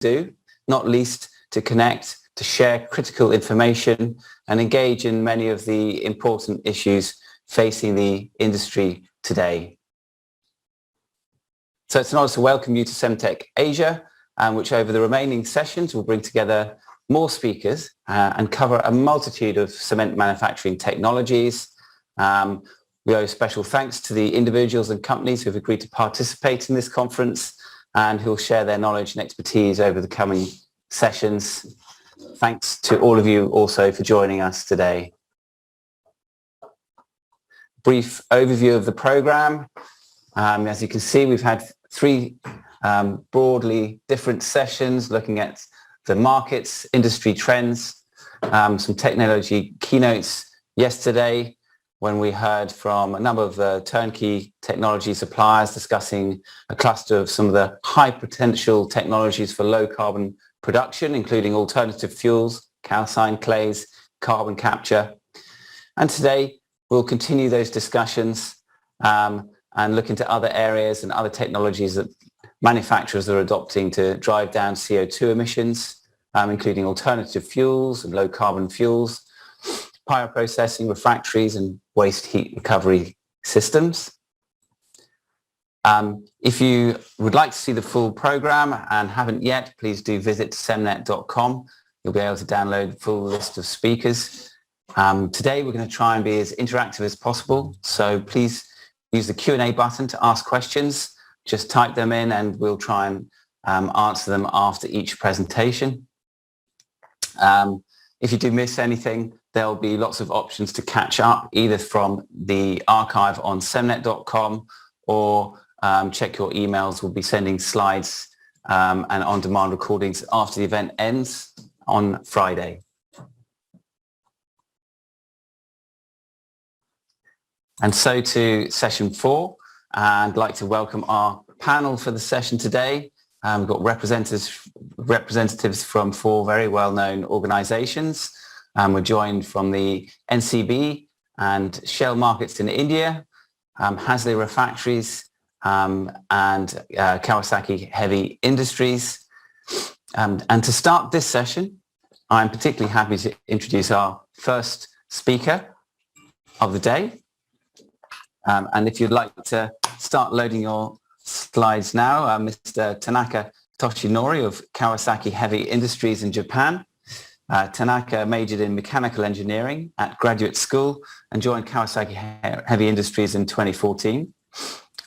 do, not least to connect, to share critical information and engage in many of the important issues facing the industry today. So it's an honor to welcome you to cemtech Asia, which over the remaining sessions will bring together more speakers and cover a multitude of cement manufacturing technologies. We owe special thanks to the individuals and companies who have agreed to participate in this conference and who will share their knowledge and expertise over the coming sessions. Thanks to all of you also for joining us today. Brief overview of the program. As you can see, we've had three broadly different sessions looking at the markets, industry trends, some technology keynotes yesterday when we heard from a number of turnkey technology suppliers discussing a cluster of some of the high potential technologies for low carbon production, including alternative fuels, calcined clays, carbon capture. And today we'll continue those discussions and look into other areas and other technologies that manufacturers are adopting to drive down CO2 emissions, including alternative fuels and low carbon fuels, bioprocessing, refractories and waste heat recovery systems. If you would like to see the full program and haven't yet, please do visit cemnet.com. You'll be able to download the full list of speakers. Today we're going to try and be as interactive as possible, so please use the Q&A button to ask questions. Just type them in and we'll try and answer them after each presentation. If you do miss anything, there'll be lots of options to catch up, either from the archive on cemnet.com or check your emails. We'll be sending slides and on-demand recordings after the event ends on Friday. And so to session 4, and I'd like to welcome our panel for the session today. We've got representatives from 4 very well-known organizations. We're joined from the NCB and Shell Markets in India, Hasley Refractories, and Kawasaki Heavy Industries. And to start this session, I'm particularly happy to introduce our first speaker of the day. And if you'd like to start loading your slides now, Mr. Tanaka Toshinori of Kawasaki Heavy Industries in Japan. Tanaka majored in mechanical engineering at graduate school and joined Kawasaki Heavy Industries in 2014.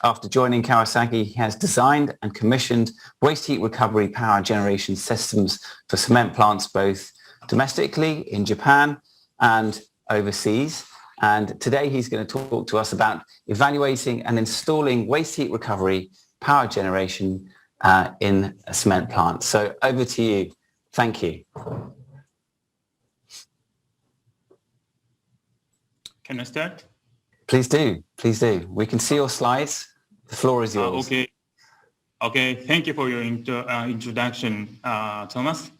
After joining Kawasaki, he has designed and commissioned waste heat recovery power generation systems for cement plants both domestically in Japan and overseas. And today he's going to talk to us about evaluating and installing waste heat recovery power generation in a cement plant. So over to you. Thank you. Can I start? Please do. Please do. We can see your slides. The floor is yours. Okay. Thank you for your introduction, Thomas.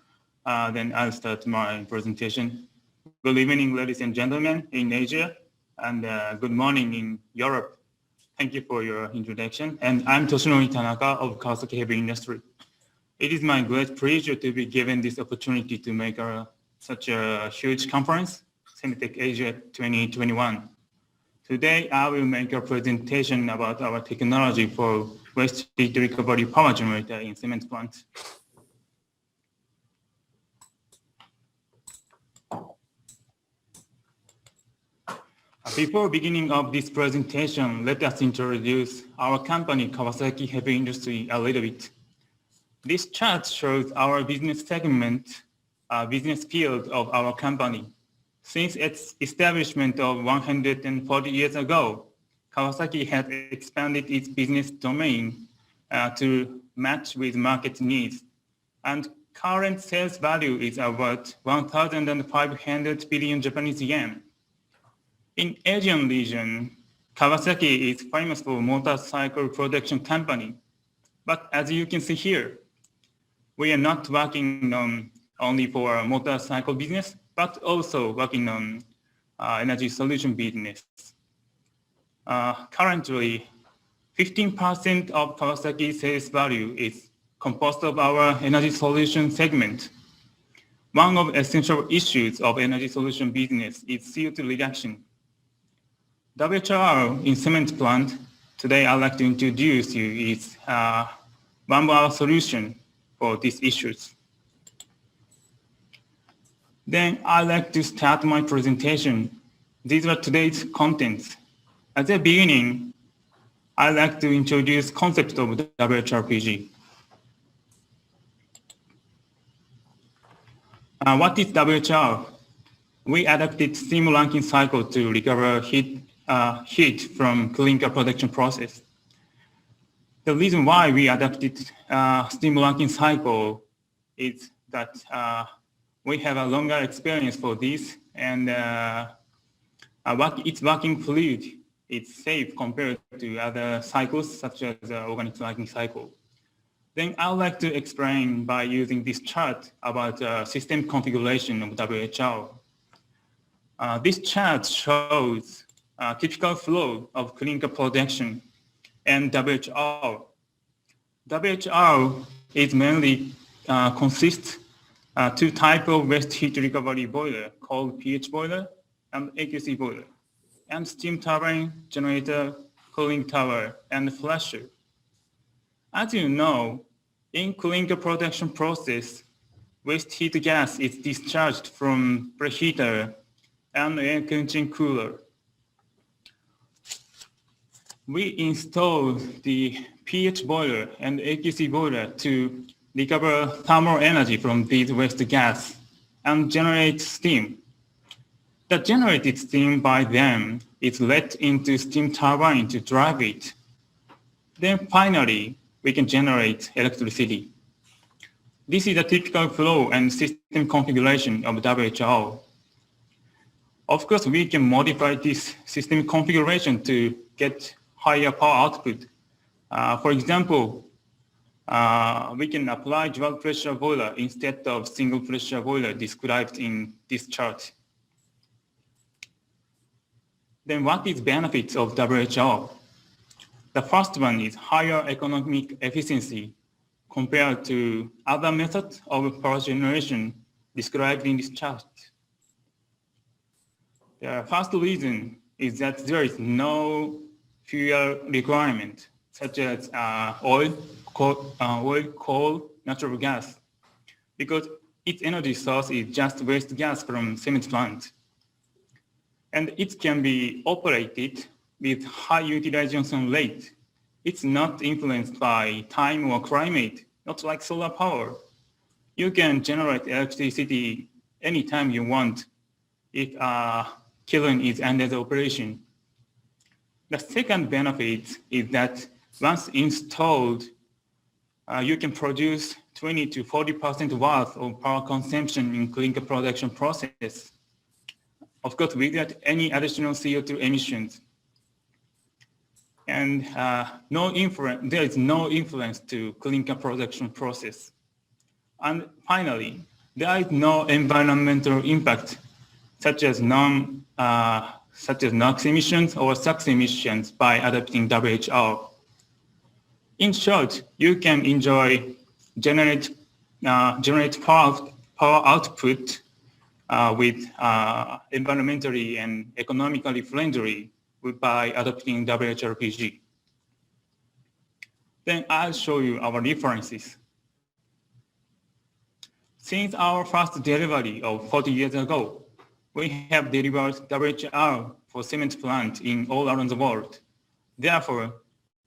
Then I'll start my presentation. Good evening, ladies and gentlemen in Asia, and good morning in Europe. Thank you for your introduction. And I'm Toshinori Tanaka of Kawasaki Heavy Industry. It is my great pleasure to be given this opportunity to make such a huge conference, cemtech Asia 2021. Today, I will make a presentation about our technology for waste heat recovery power generator in cement plants. Before beginning of this presentation, let us introduce our company, Kawasaki Heavy Industry, a little bit. This chart shows our business segment, business field of our company. Since its establishment of 140 years ago, Kawasaki has expanded its business domain to match with market needs. And current sales value is about 1,500 billion Japanese yen. In Asian region, Kawasaki is famous for motorcycle production company. But as you can see here, we are not working on only for a motorcycle business, but also working on energy solution business. Currently, 15% of Kawasaki sales value is composed of our energy solution segment. One of the essential issues of energy solution business is CO2 reduction. WHR in cement plant, today I'd like to introduce you is one of our solution for these issues. Then I'd like to start my presentation. These are today's contents. At the beginning, I'd like to introduce concept of WHRPG. What is WHR? We adapted steam ranking cycle to recover heat from clinker production process. The reason why we adapted steam ranking cycle is that we have a longer experience for this, and its working fluid is safe compared to other cycles such as organic ranking cycle. Then I would like to explain by using this chart about system configuration of WHR. This chart shows a typical flow of clinker production and WHR. WHR is mainly consists two types of waste heat recovery boiler called pH boiler and AQC boiler, and steam turbine, generator, cooling tower, and flasher. As you know, in clinker production process, waste heat gas is discharged from preheater and air conditioning cooler. We install the pH boiler and AQC boiler to recover thermal energy from these waste gas and generate steam. The generated steam by them is let into steam turbine to drive it. Then finally, we can generate electricity. This is a typical flow and system configuration of WHR. Of course, we can modify this system configuration to get higher power output. For example, we can apply dual pressure boiler instead of single pressure boiler described in this chart. Then what is benefits of WHR? The first one is higher economic efficiency compared to other methods of power generation described in this chart. The first reason is that there is no fuel requirement, such as oil, coal, natural gas, because its energy source is just waste gas from cement plant. And it can be operated with high utilization rate. It's not influenced by time or climate, not like solar power. You can generate electricity anytime you want if a kiln is under the operation. The second benefit is that once installed, you can produce 20 to 40% worth of power consumption in clinker production process. Of course, without any additional CO2 emissions. And there is no influence to clinker production process. And finally, there is no environmental impact, such as NOx emissions or SOx emissions by adopting WHR. In short, you can generate power output with environmentally and economically friendly by adopting WHRPG. Then I'll show you our references. Since our first delivery of 40 years ago, we have delivered WHR for cement plant in all around the world. Therefore,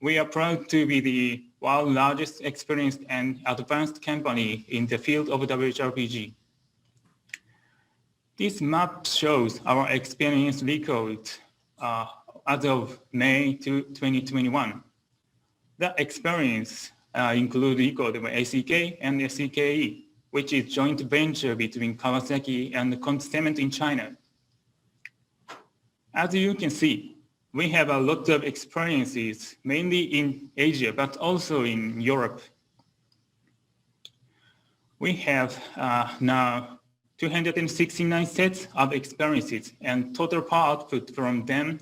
we are proud to be the world's largest experienced and advanced company in the field of WHRPG. This map shows our experience record as of May 2021. The experience includes record of ACK and SCKE, which is joint venture between Kawasaki and Conti Cement in China. As you can see, we have a lot of experiences, mainly in Asia, but also in Europe. We have now 269 sets of experiences, and total power output from them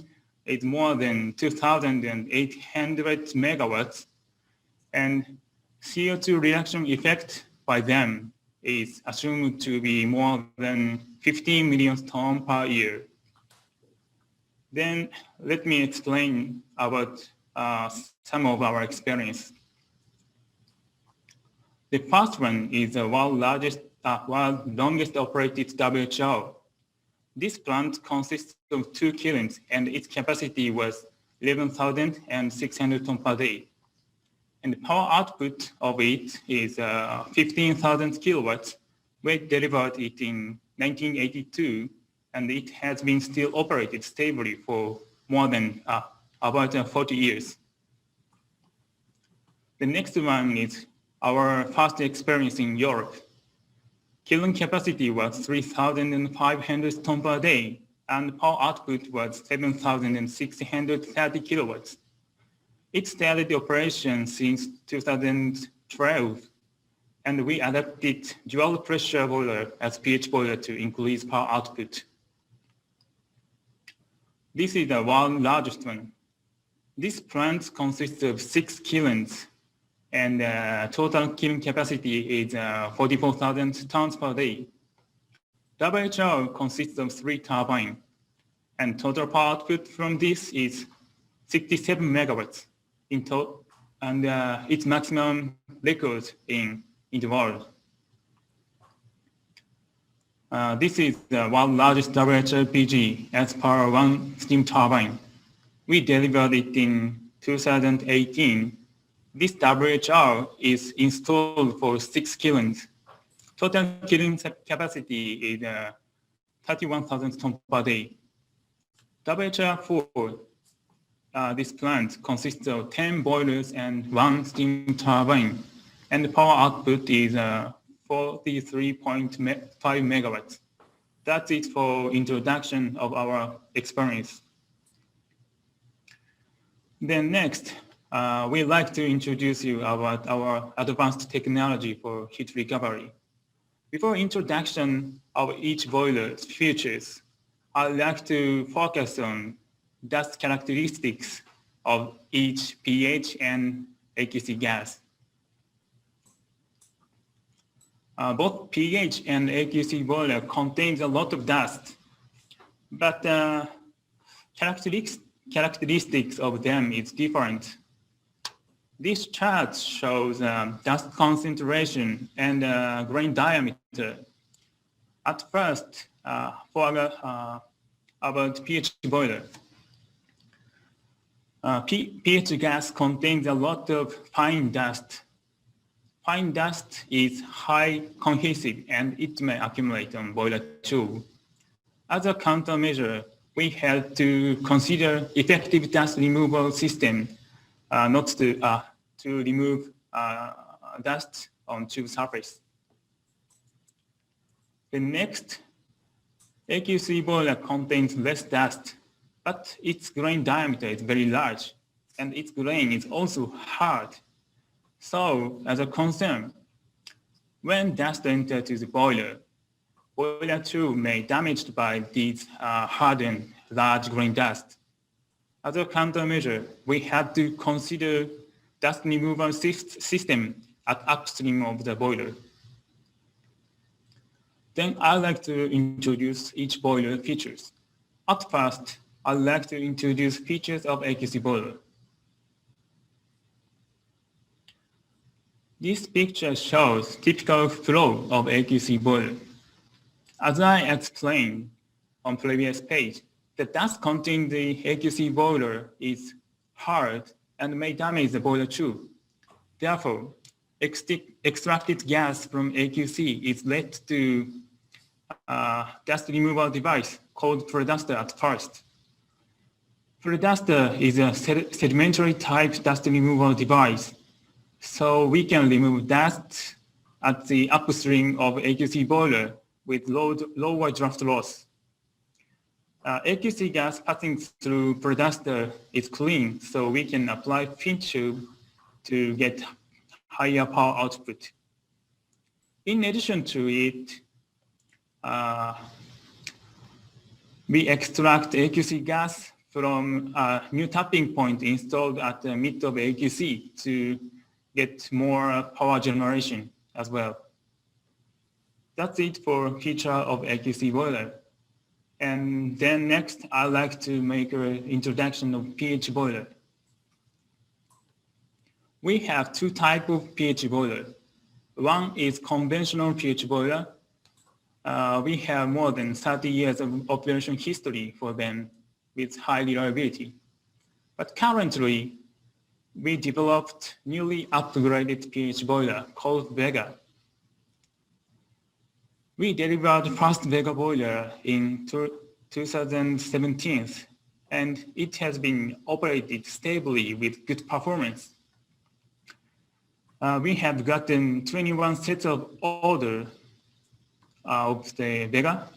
is more than 2,800 megawatts, and CO2 reduction effect by them is assumed to be more than 15 million tons per year. Then let me explain about some of our experience. The first one is the world's longest operated WHO. This plant consists of 2 kilns and its capacity was 11,600 tons per day. And the power output of it is 15,000 kilowatts. We delivered it in 1982, and it has been still operated stably for more than about 40 years. The next one is our first experience in Europe. Kiln capacity was 3,500 tons per day, and power output was 7,630 kilowatts. It started the operation since 2012, and we adapted dual pressure boiler as PH boiler to increase power output. This is the world's largest one. This plant consists of 6 kilns, and total kiln capacity is 44,000 tons per day. WHO consists of 3 turbines, and total power output from this is 67 megawatts in total, and its maximum record in the world. This is the world's largest WHLPG as per 1 steam turbine. We delivered it in 2018. This WHR is installed for 6 kilns. Total kiln capacity is 31,000 tons per day. WHR4, this plant consists of 10 boilers and 1 steam turbine, and the power output is 43.5 megawatts. That's it for introduction of our experience. Then next, we'd like to introduce you about our advanced technology for heat recovery. Before introduction of each boiler's features, I'd like to focus on dust characteristics of each pH and AQC gas. Both pH and AQC boiler contains a lot of dust, but characteristics of them is different. This chart shows dust concentration and grain diameter. At first, about pH boiler. pH gas contains a lot of fine dust. Fine dust is high cohesive and it may accumulate on boiler too. As a countermeasure, we had to consider effective dust removal system, not to remove dust on tube surface. The next, AQC boiler contains less dust, but its grain diameter is very large, and its grain is also hard. So, as a concern, when dust enters the boiler, boiler 2 may be damaged by these hardened large grain dust. As a countermeasure, we had to consider dust removal system at upstream of the boiler. Then I'd like to introduce each boiler features. At first, I'd like to introduce features of AQC boiler. This picture shows typical flow of AQC boiler. As I explained on previous page, the dust contained in the AQC boiler is hard and may damage the boiler too. Therefore, extracted gas from AQC is led to dust removal device called preduster at first. Preduster is a sedimentary type dust removal device, so we can remove dust at the upstream of AQC boiler with lower draft loss. AQC gas passing through preduster is clean, so we can apply fin tube to get higher power output. In addition to it, we extract AQC gas from a new tapping point installed at the mid of AQC to get more power generation as well. That's it for feature of AQC boiler. And then next, I'd like to make an introduction of pH boiler. We have two types of pH boiler. One is conventional pH boiler. We have more than 30 years of operation history for them with high reliability. But currently, we developed newly upgraded pH boiler called Vega. We delivered first Vega boiler in 2017, and it has been operated stably with good performance. We have gotten 21 sets of order of the Vega,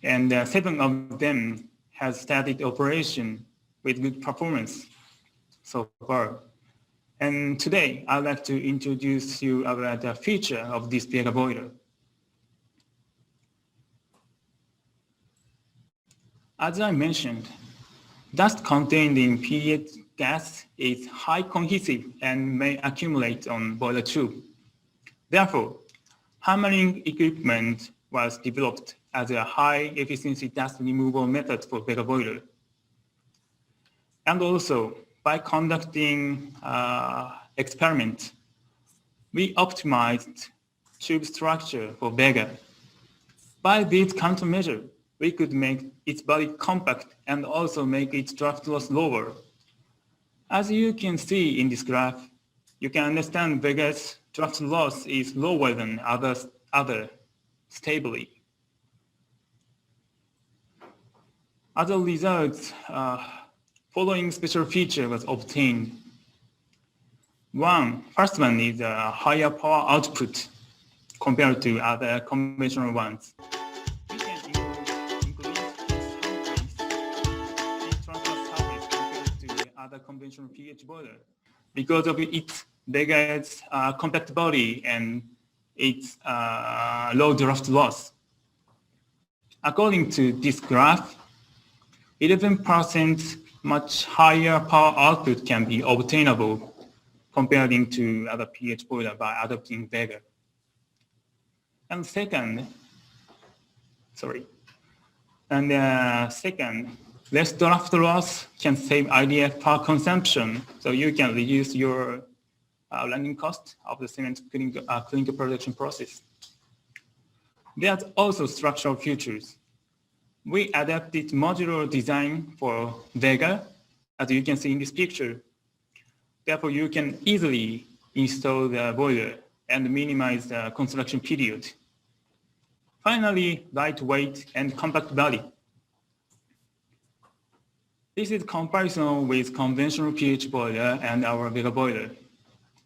and 7 of them has started operation with good performance so far. And today, I'd like to introduce you about the feature of this Vega boiler. As I mentioned, dust contained in pH gas is high cohesive and may accumulate on boiler tube. Therefore, hammering equipment was developed as a high efficiency dust removal method for Vega boiler. And also, by conducting experiment, we optimized tube structure for Vega. By this countermeasure, we could make its body compact and also make its draft loss lower. As you can see in this graph, you can understand Vega's draft loss is lower than other stably. As a result, following special feature was obtained. First one is a higher power output compared to other conventional ones. We can increase heat transfer surface compared to other conventional pH boiler because of its Vega's compact body and its low draft loss. According to this graph, 11% much higher power output can be obtainable comparing to other pH boiler by adopting Vega. And second, less draft loss can save IDF power consumption, so you can reduce your running cost of the cement clinker production process. There's also structural features. We adapted modular design for Vega, as you can see in this picture. Therefore, you can easily install the boiler and minimize the construction period. Finally, lightweight and compact body. This is comparison with conventional pH boiler and our Vega boiler.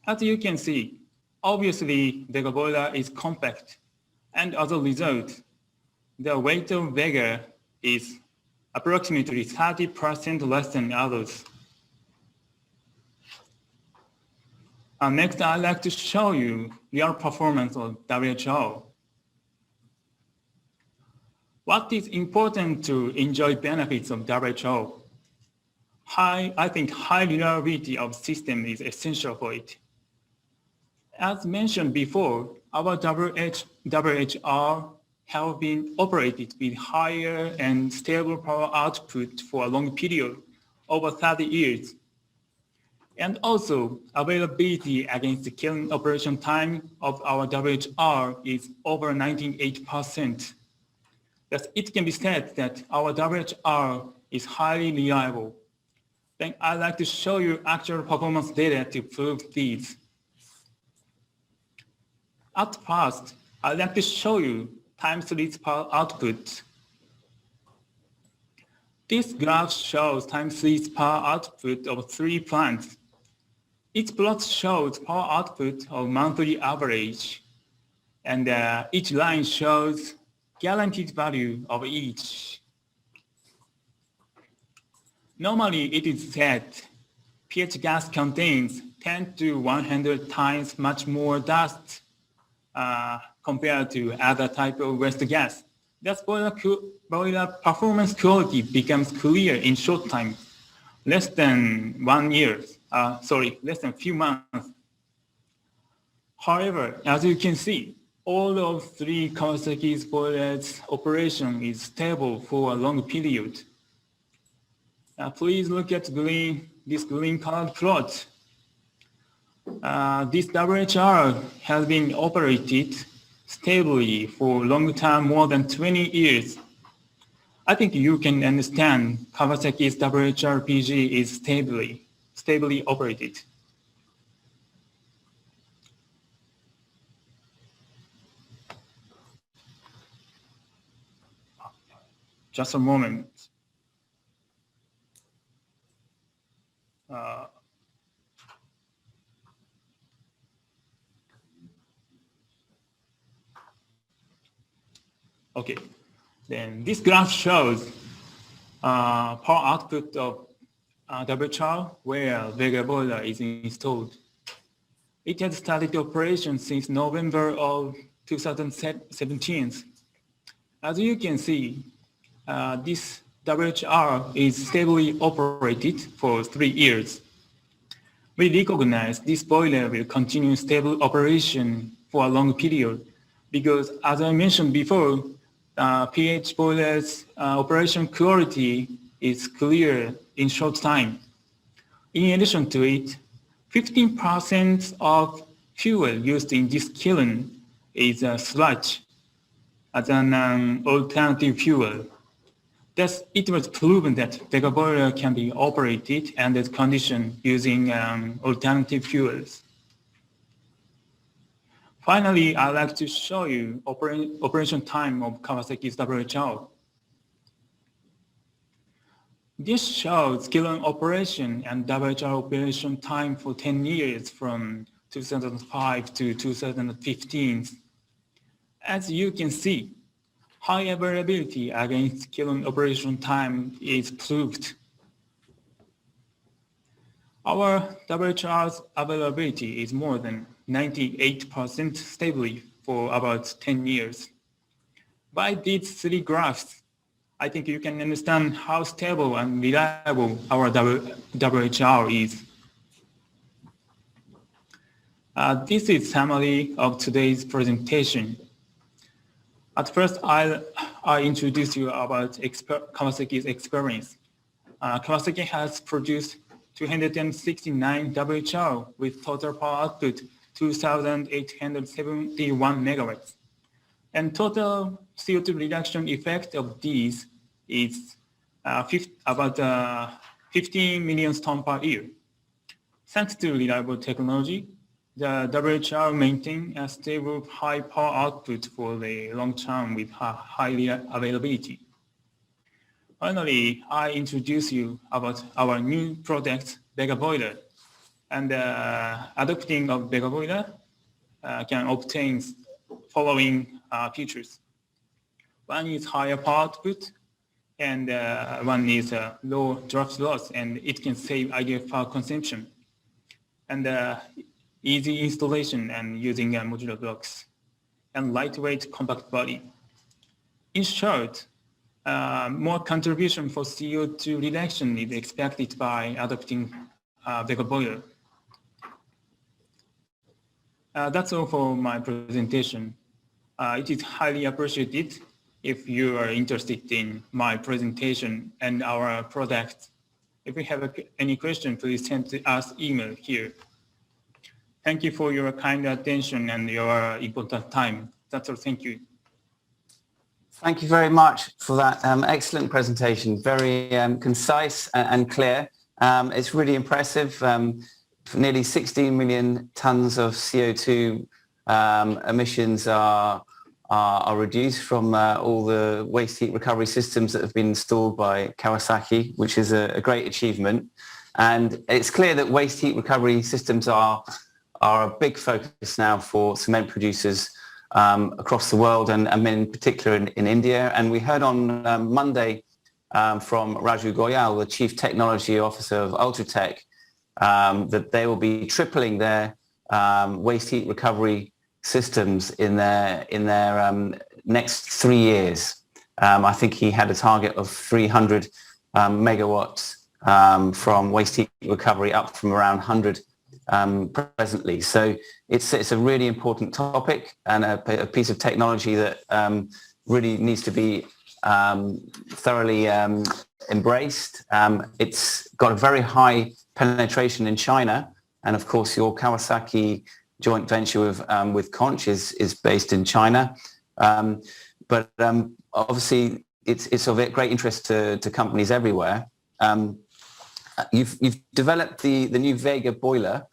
As you can see, obviously Vega boiler is compact, and as a result, the weight of Vega is approximately 30% less than others. Next, I'd like to show you real performance of WHO. What is important to enjoy benefits of WHO? I think high reliability of system is essential for it. As mentioned before, our WHR have been operated with higher and stable power output for a long period, over 30 years. And also, availability against the killing operation time of our WHR is over 98%. Thus, it can be said that our WHR is highly reliable. Then I'd like to show you actual performance data to prove these. At first, I'd like to show you time series power output. This graph shows time series power output of 3 plants. Each plot shows power output of monthly average, and each line shows guaranteed value of each. Normally, it is said pH gas contains 10 to 100 times much more dust compared to other type of waste gas. Thus, boiler performance quality becomes clear in short time, less than 1 year. Less than a few months. However, as you can see, all of three Kawasaki's boilers operation is stable for a long period. Please look at this green colored plot. This WHR has been operated stably for a long time, more than 20 years. I think you can understand Kawasaki's WHR-PG is stably operated. Just a moment. Okay, then this graph shows power output of WHR where Vega boiler is installed. It has started operation since November of 2017. As you can see, this WHR is stably operated for 3 years. We recognize this boiler will continue stable operation for a long period because, as I mentioned before, PH boiler's operation quality is clear in short time. In addition to it, 15% of fuel used in this kiln is sludge as an alternative fuel. Thus, it was proven that Vega boiler can be operated under condition using alternative fuels. Finally, I'd like to show you operation time of Kawasaki's WHR. This shows kiln operation and WHR operation time for 10 years from 2005 to 2015. As you can see, high availability against kiln operation time is proved. Our WHR's availability is more than 98% stably for about 10 years. By these three graphs, I think you can understand how stable and reliable our WHR is. This is summary of today's presentation. At first, I introduce you about Kawasaki's experience. Kawasaki has produced 269 WHR with total power output 2,871 megawatts. And total CO2 reduction effect of these is about 15 million tons per year. Thanks to reliable technology, the WHR maintains a stable high power output for the long term with high availability. Finally, I introduce you about our new product, Vega boiler. And adopting of Vega boiler can obtain following features. One is higher power output, and one is low draft loss, and it can save ideal power consumption. And easy installation and using modular blocks, and lightweight compact body. In short, more contribution for CO2 reduction is expected by adopting Vega boiler. That's all for my presentation. It is highly appreciated if you are interested in my presentation and our product. If you have any question, please send us email here. Thank you for your kind attention and your important time. That's all. Thank you. Thank you very much for that excellent presentation. Very concise and clear. It's really impressive. Nearly 16 million tons of CO2 emissions are reduced from all the waste heat recovery systems that have been installed by Kawasaki, which is a great achievement. And it's clear that waste heat recovery systems are a big focus now for cement producers across the world, and in particular in India. And we heard on Monday from Raju Goyal, the Chief Technology Officer of Ultratech, that they will be tripling their waste heat recovery systems in their next 3 years. I think he had a target of 300 megawatts from waste heat recovery, up from around 100 presently. So it's a really important topic and a piece of technology that really needs to be thoroughly embraced. It's got a very high penetration in China, and of course your Kawasaki joint venture with Conch is based in China. But obviously it's of great interest to companies everywhere. You've developed the new Vega boiler,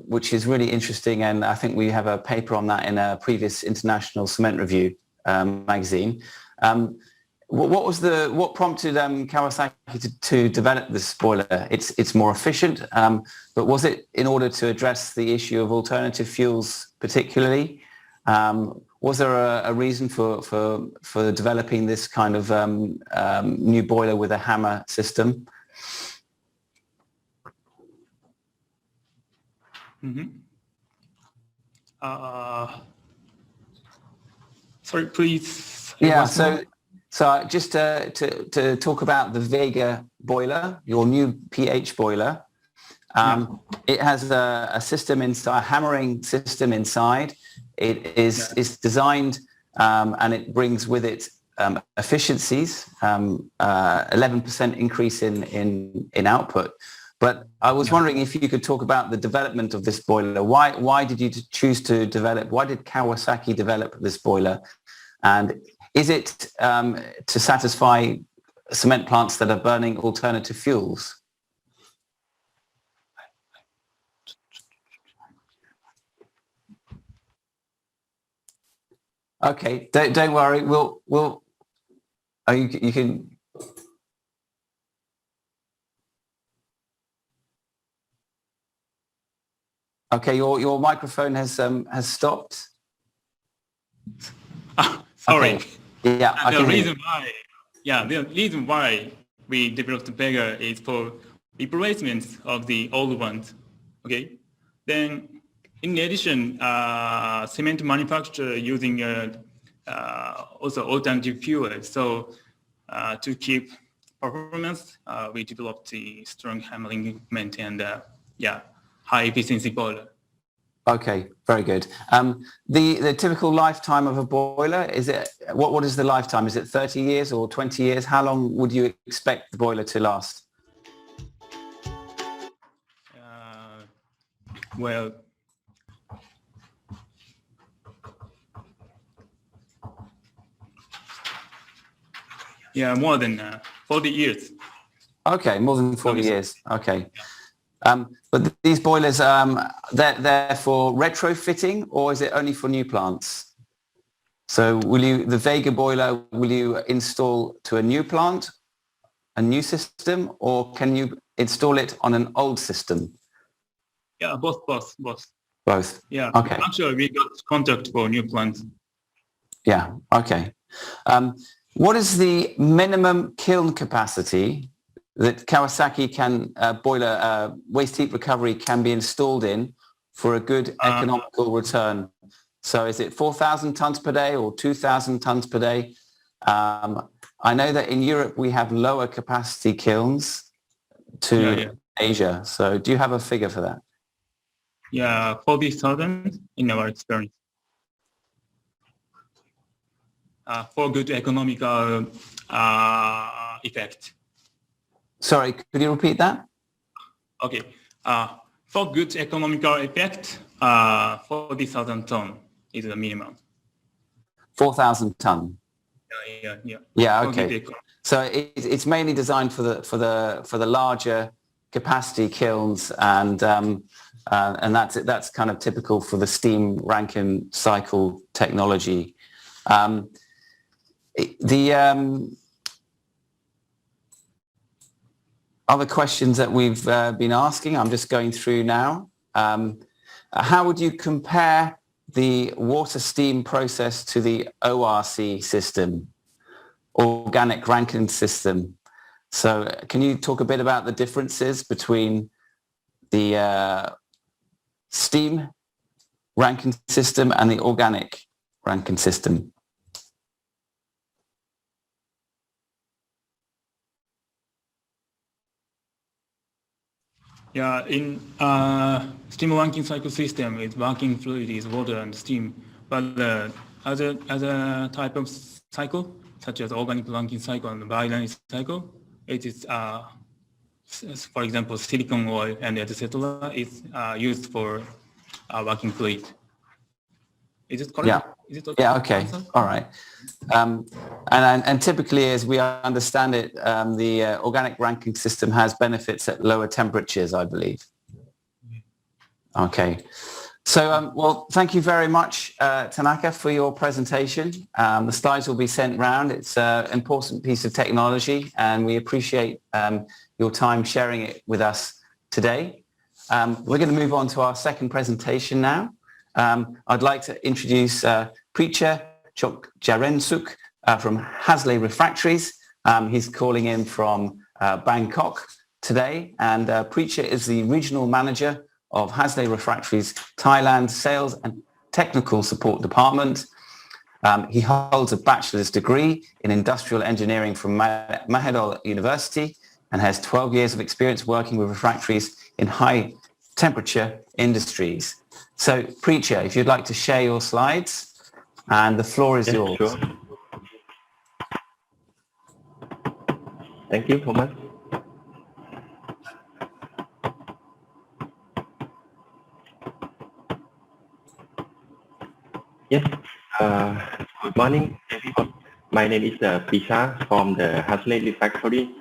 which is really interesting, and I think we have a paper on that in a previous International Cement Review magazine. What prompted Kawasaki to develop this boiler? It's more efficient, but was it in order to address the issue of alternative fuels particularly? Was there a reason for developing this kind of new boiler with a hammer system? Mm-hmm. Sorry, please. Yeah, so just to talk about the Vega boiler, your new pH boiler. It has a system inside, a hammering system inside. It's designed and it brings with it efficiencies, 11% increase in output. But I was wondering if you could talk about the development of this boiler. Why did you choose to develop? Why did Kawasaki develop this boiler? And is it to satisfy cement plants that are burning alternative fuels? Okay, don't worry. We'll. Oh, you can. Okay, your microphone has stopped. Sorry. Okay. Yeah, I can hear you. The reason why we developed Vega is for replacements of the old ones. Okay. Then, in addition, cement manufacturer using also alternative fuels. So, to keep performance, we developed the strong hammering equipment and high efficiency boiler. Okay, very good. The typical lifetime of a boiler, is it what is the lifetime? Is it 30 years or 20 years? How long would you expect the boiler to last? Well, more than 40 years. Okay, more than 40 years. Okay. But these boilers, they're for retrofitting, or is it only for new plants? So the Vega boiler, will you install to a new plant, a new system, or can you install it on an old system? Yeah, both. Both? Yeah, okay. Actually, we got contract for new plants. Yeah, okay. What is the minimum kiln capacity that Kawasaki boiler waste heat recovery can be installed in for a good economical return? So is it 4,000 tons per day or 2,000 tons per day? I know that in Europe we have lower capacity kilns to Asia. So do you have a figure for that? Yeah, 40,000 in our experience. For good economical effect. Sorry, could you repeat that? Okay. For good economical effect, 40,000 ton is the minimum. 4,000 ton. Yeah. Yeah. Okay. So it's mainly designed for the larger capacity kilns, and that's kind of typical for the steam Rankine cycle technology. Other questions that we've been asking, I'm just going through now. How would you compare the water steam process to the ORC system, organic Rankine system? So can you talk a bit about the differences between the steam Rankine system and the organic Rankine system? Yeah, in steam ranking cycle system, its working fluid is water and steam, but the other type of cycle, such as organic ranking cycle and binary cycle, it is, for example, silicon oil and etc. is used for working fluid. Is it correct? Yeah. Is it okay? Yeah. Okay. Answer? All right. And typically, as we understand it, the organic ranking system has benefits at lower temperatures, I believe. Okay. So, well, thank you very much, Tanaka, for your presentation. The slides will be sent round. It's an important piece of technology, and we appreciate your time sharing it with us today. We're going to move on to our second presentation now. I'd like to introduce Preacher Chok Jarensuk from Hasley Refractories. He's calling in from Bangkok today, and Preacher is the regional manager of Hasley Refractories Thailand Sales and Technical Support Department. He holds a bachelor's degree in industrial engineering from Mahidol University and has 12 years of experience working with refractories in high temperature industries. So, Preacher, if you'd like to share your slides, and the floor is yours. Sure. Thank you, Thomas. Yes, good morning, everyone. My name is Pisha from the Hasley Refractory.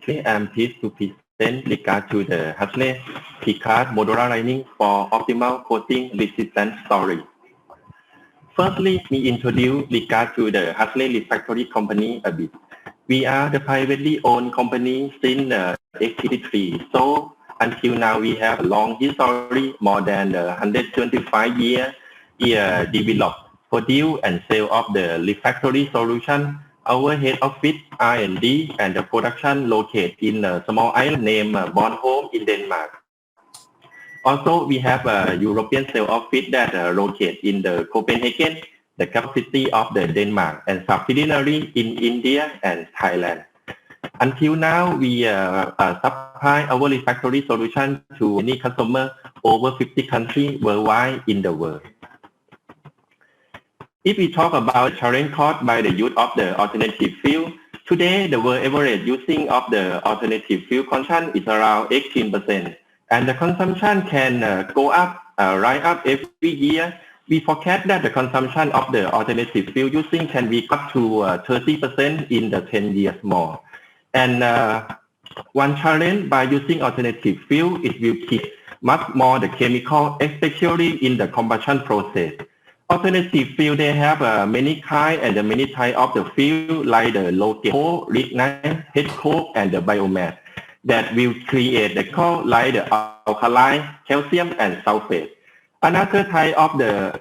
Today, I'm pleased to present regard to the Hasley Picard modular lining for optimal coating resistance story. Firstly, let me introduce regard to the Hasley Refractory company a bit. We are the privately owned company since 1983. So until now, we have a long history, more than 125 years. Develop, produce, and sell of the refractory solution. Our head office, R&D, and the production located in a small island named Bornholm in Denmark. Also, we have a European sales office that located in the Copenhagen, the capital city of the Denmark, and subsidiary in India and Thailand. Until now, we supply our refractory solution to many customers over 50 countries worldwide in the world. If we talk about the challenge caused by the use of the alternative fuel, today the world average using of the alternative fuel consumption is around 18%, and the consumption can go up, right up every year. We forecast that the consumption of the alternative fuel using can be up to 30% in the 10 years more. And one challenge by using alternative fuel, it will keep much more the chemical, especially in the combustion process. Alternative fuel, they have many kinds and many types of the fuel, like the low coal, lignite, H coke, and the biomass that will create the coal like the alkaline, calcium, and sulfate. Another type of the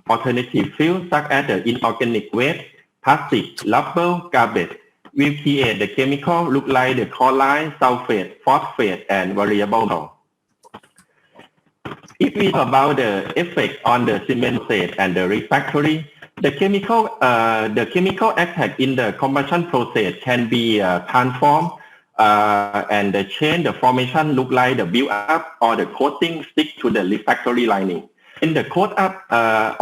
alternative fuel, such as the inorganic waste, plastic, rubber, garbage, will create the chemical look like the chloride, sulfate, phosphate, and variable. If we talk about the effect on the cement process and the refractory, the chemical attack in the combustion process can be transformed and change the formation look like the build up or the coating stick to the refractory lining. In the coat up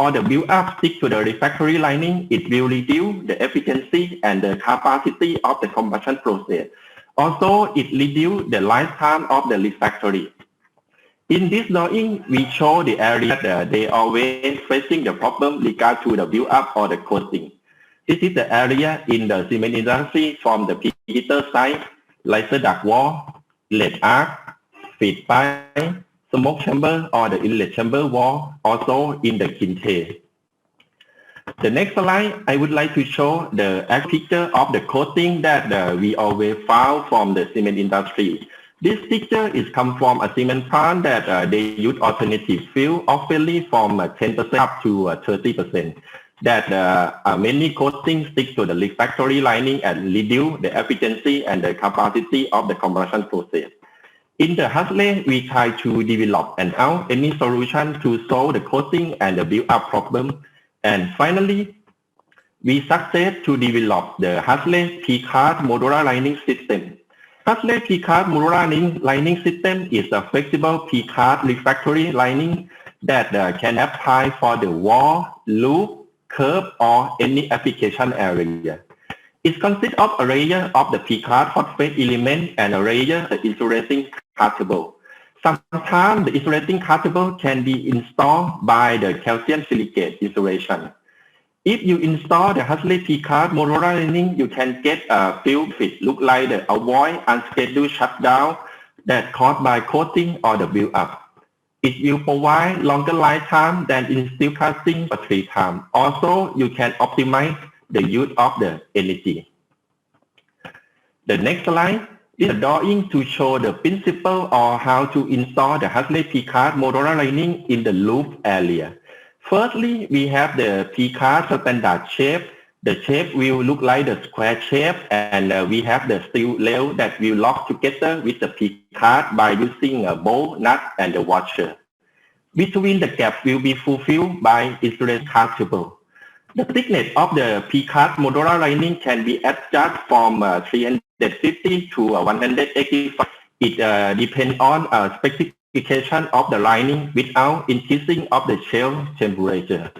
or the build up stick to the refractory lining, it will reduce the efficiency and the capacity of the combustion process. Also, it reduces the lifetime of the refractory. In this drawing, we show the area that they always facing the problem regard to the build-up or the coating. This is the area in the cement industry from the preheater side, laser duct wall, inlet arc, feed pipe, smoke chamber, or the inlet chamber wall, also in the kinte. The next slide, I would like to show the picture of the coating that we always found from the cement industry. This picture is come from a cement plant that they use alternative fuel, often from 10% up to 30%. That many coatings stick to the refractory lining and reduce the efficiency and the capacity of the combustion process. In the Hasley, we try to develop and out any solution to solve the coating and the build-up problem. And finally, we succeed to develop the Hasley Picard modular lining system. Hazlet P-card modular lining system is a flexible P-card refractory lining that can apply for the wall, loop, curb, or any application area. It consists of a layer of the P-card hot phase element and a layer of insulating cartable. Sometimes the insulating cartable can be installed by the calcium silicate insulation. If you install the Hazlet P-card modular lining, you can get a field fit look like the avoid unscheduled shutdown that caused by coating or the build-up. It will provide longer lifetime than in steel casting for 3 times. Also, you can optimize the use of the energy. The next slide is a drawing to show the principle or how to install the Hazlet P-card modular lining in the loop area. Firstly, we have the P-card standard shape. The shape will look like the square shape, and we have the steel rail that will lock together with the P-card by using a bolt, nut, and the washer. Between the gap will be fulfilled by insulated cartable. The thickness of the P-card modular lining can be adjusted from 350 to 185. It depends on specification of the lining without increasing of the shell temperature.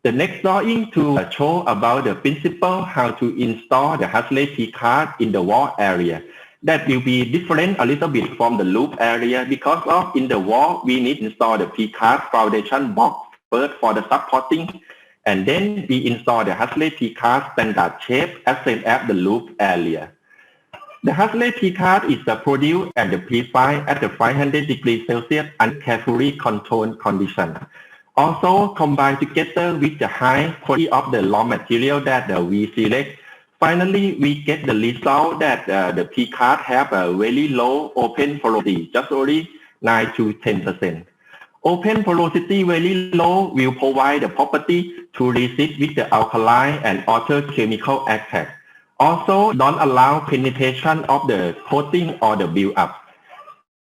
The next drawing to show about the principle how to install the Hazlet P-card in the wall area. That will be different a little bit from the loop area because of in the wall we need to install the P-card foundation box first for the supporting, and then we install the Hazlet P-card standard shape as same as the loop area. The Hazlet P-card is produced and purified at the 500 degrees Celsius and carefully controlled condition. Also combined together with the high quality of the raw material that we select. Finally, we get the result that the P-card have a very low open porosity, just only 9 to 10%. Open porosity very low will provide the property to resist with the alkaline and other chemical attack. Also, don't allow penetration of the coating or the build-up.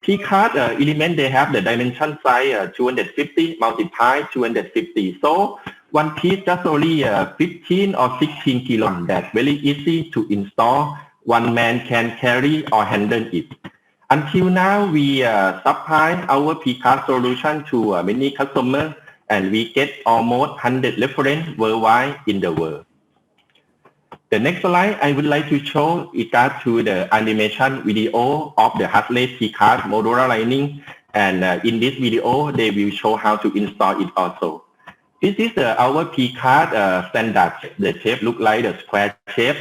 P-card element, they have the dimension size 250 multiplied 250. So one piece just only 15 or 16 kilograms. That's very easy to install. One man can carry or handle it. Until now, we supply our P-card solution to many customers, and we get almost 100 references worldwide in the world. The next slide, I would like to show regard to the animation video of the Hazlet P-card modular lining, and in this video, they will show how to install it also. This is our P-card standard. The shape look like the square shape.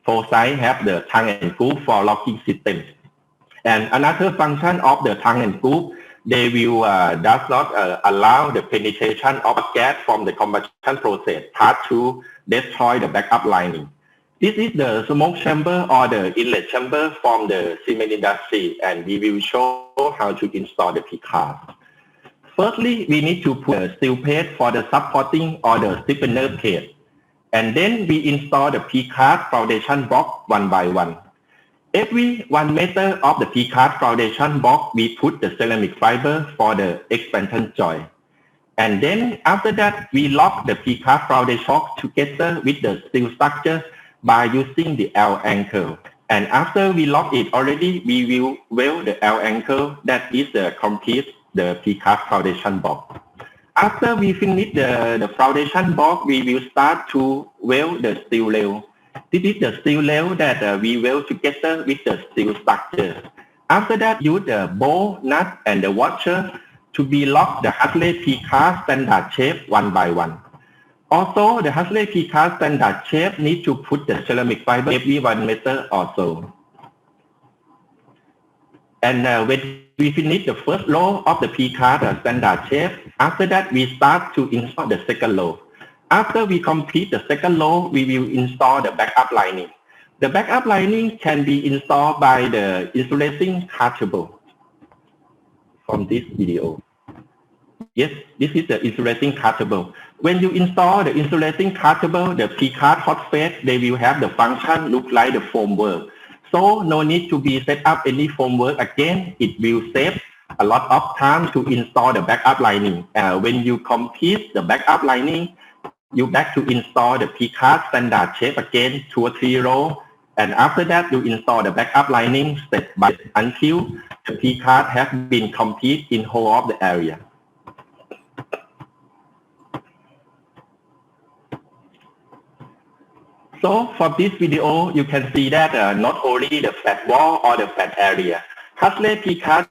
4 sides have the tongue and groove for locking system. And another function of the tongue and groove, they will does not allow the penetration of gas from the combustion process part to destroy the backup lining. This is the smoke chamber or the inlet chamber from the cement industry, and we will show how to install the P-card. Firstly, we need to put a steel plate for the supporting or the stiffener plate. And then we install the P-card foundation block one by one. Every 1 meter of the P-card foundation block, we put the ceramic fiber for the expansion joint. And then after that, we lock the P-card foundation block together with the steel structure by using the L anchor. And after we lock it already, we will weld the L anchor that is complete the P-card foundation block. After we finish the foundation block, we will start to weld the steel rail. This is the steel rail that we weld together with the steel structure. After that, use the bolt, nut, and the washer to be locked the Hazlet P-card standard shape one by one. Also, the Hazlet P-card standard shape need to put the ceramic fiber every 1 meter or so. And when we finish the first row of the P-card standard shape, after that we start to install the second row. After we complete the second row, we will install the backup lining. The backup lining can be installed by the insulating cartable from this video. Yes, this is the insulating cartable. When you install the insulating cartable, the P-card hot phase, they will have the function look like the foam work. So no need to be set up any foam work again. It will save a lot of time to install the backup lining. When you complete the backup lining, you back to install the P-card standard shape again, 2 or 3 rows, And after that, you install the backup lining step by step until the P-card has been complete in whole of the area. So for this video, you can see that not only the flat wall or the flat area, Huxley P-card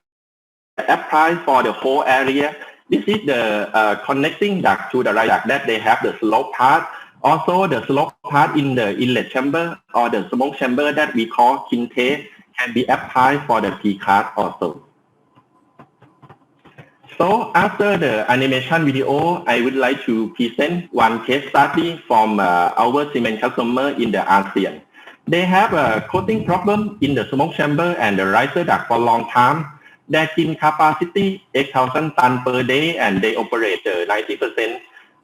applies for the whole area. This is the connecting duct to the right duct that they have the slope part. Also, the slope part in the inlet chamber or the smoke chamber that we call cemtech can be applied for the P-card also. So after the animation video, I would like to present one case study from our cement customer in the ASEAN. They have a coating problem in the smoke chamber and the riser duct for a long time. Their kiln capacity 8,000 tons per day, and they operate 90%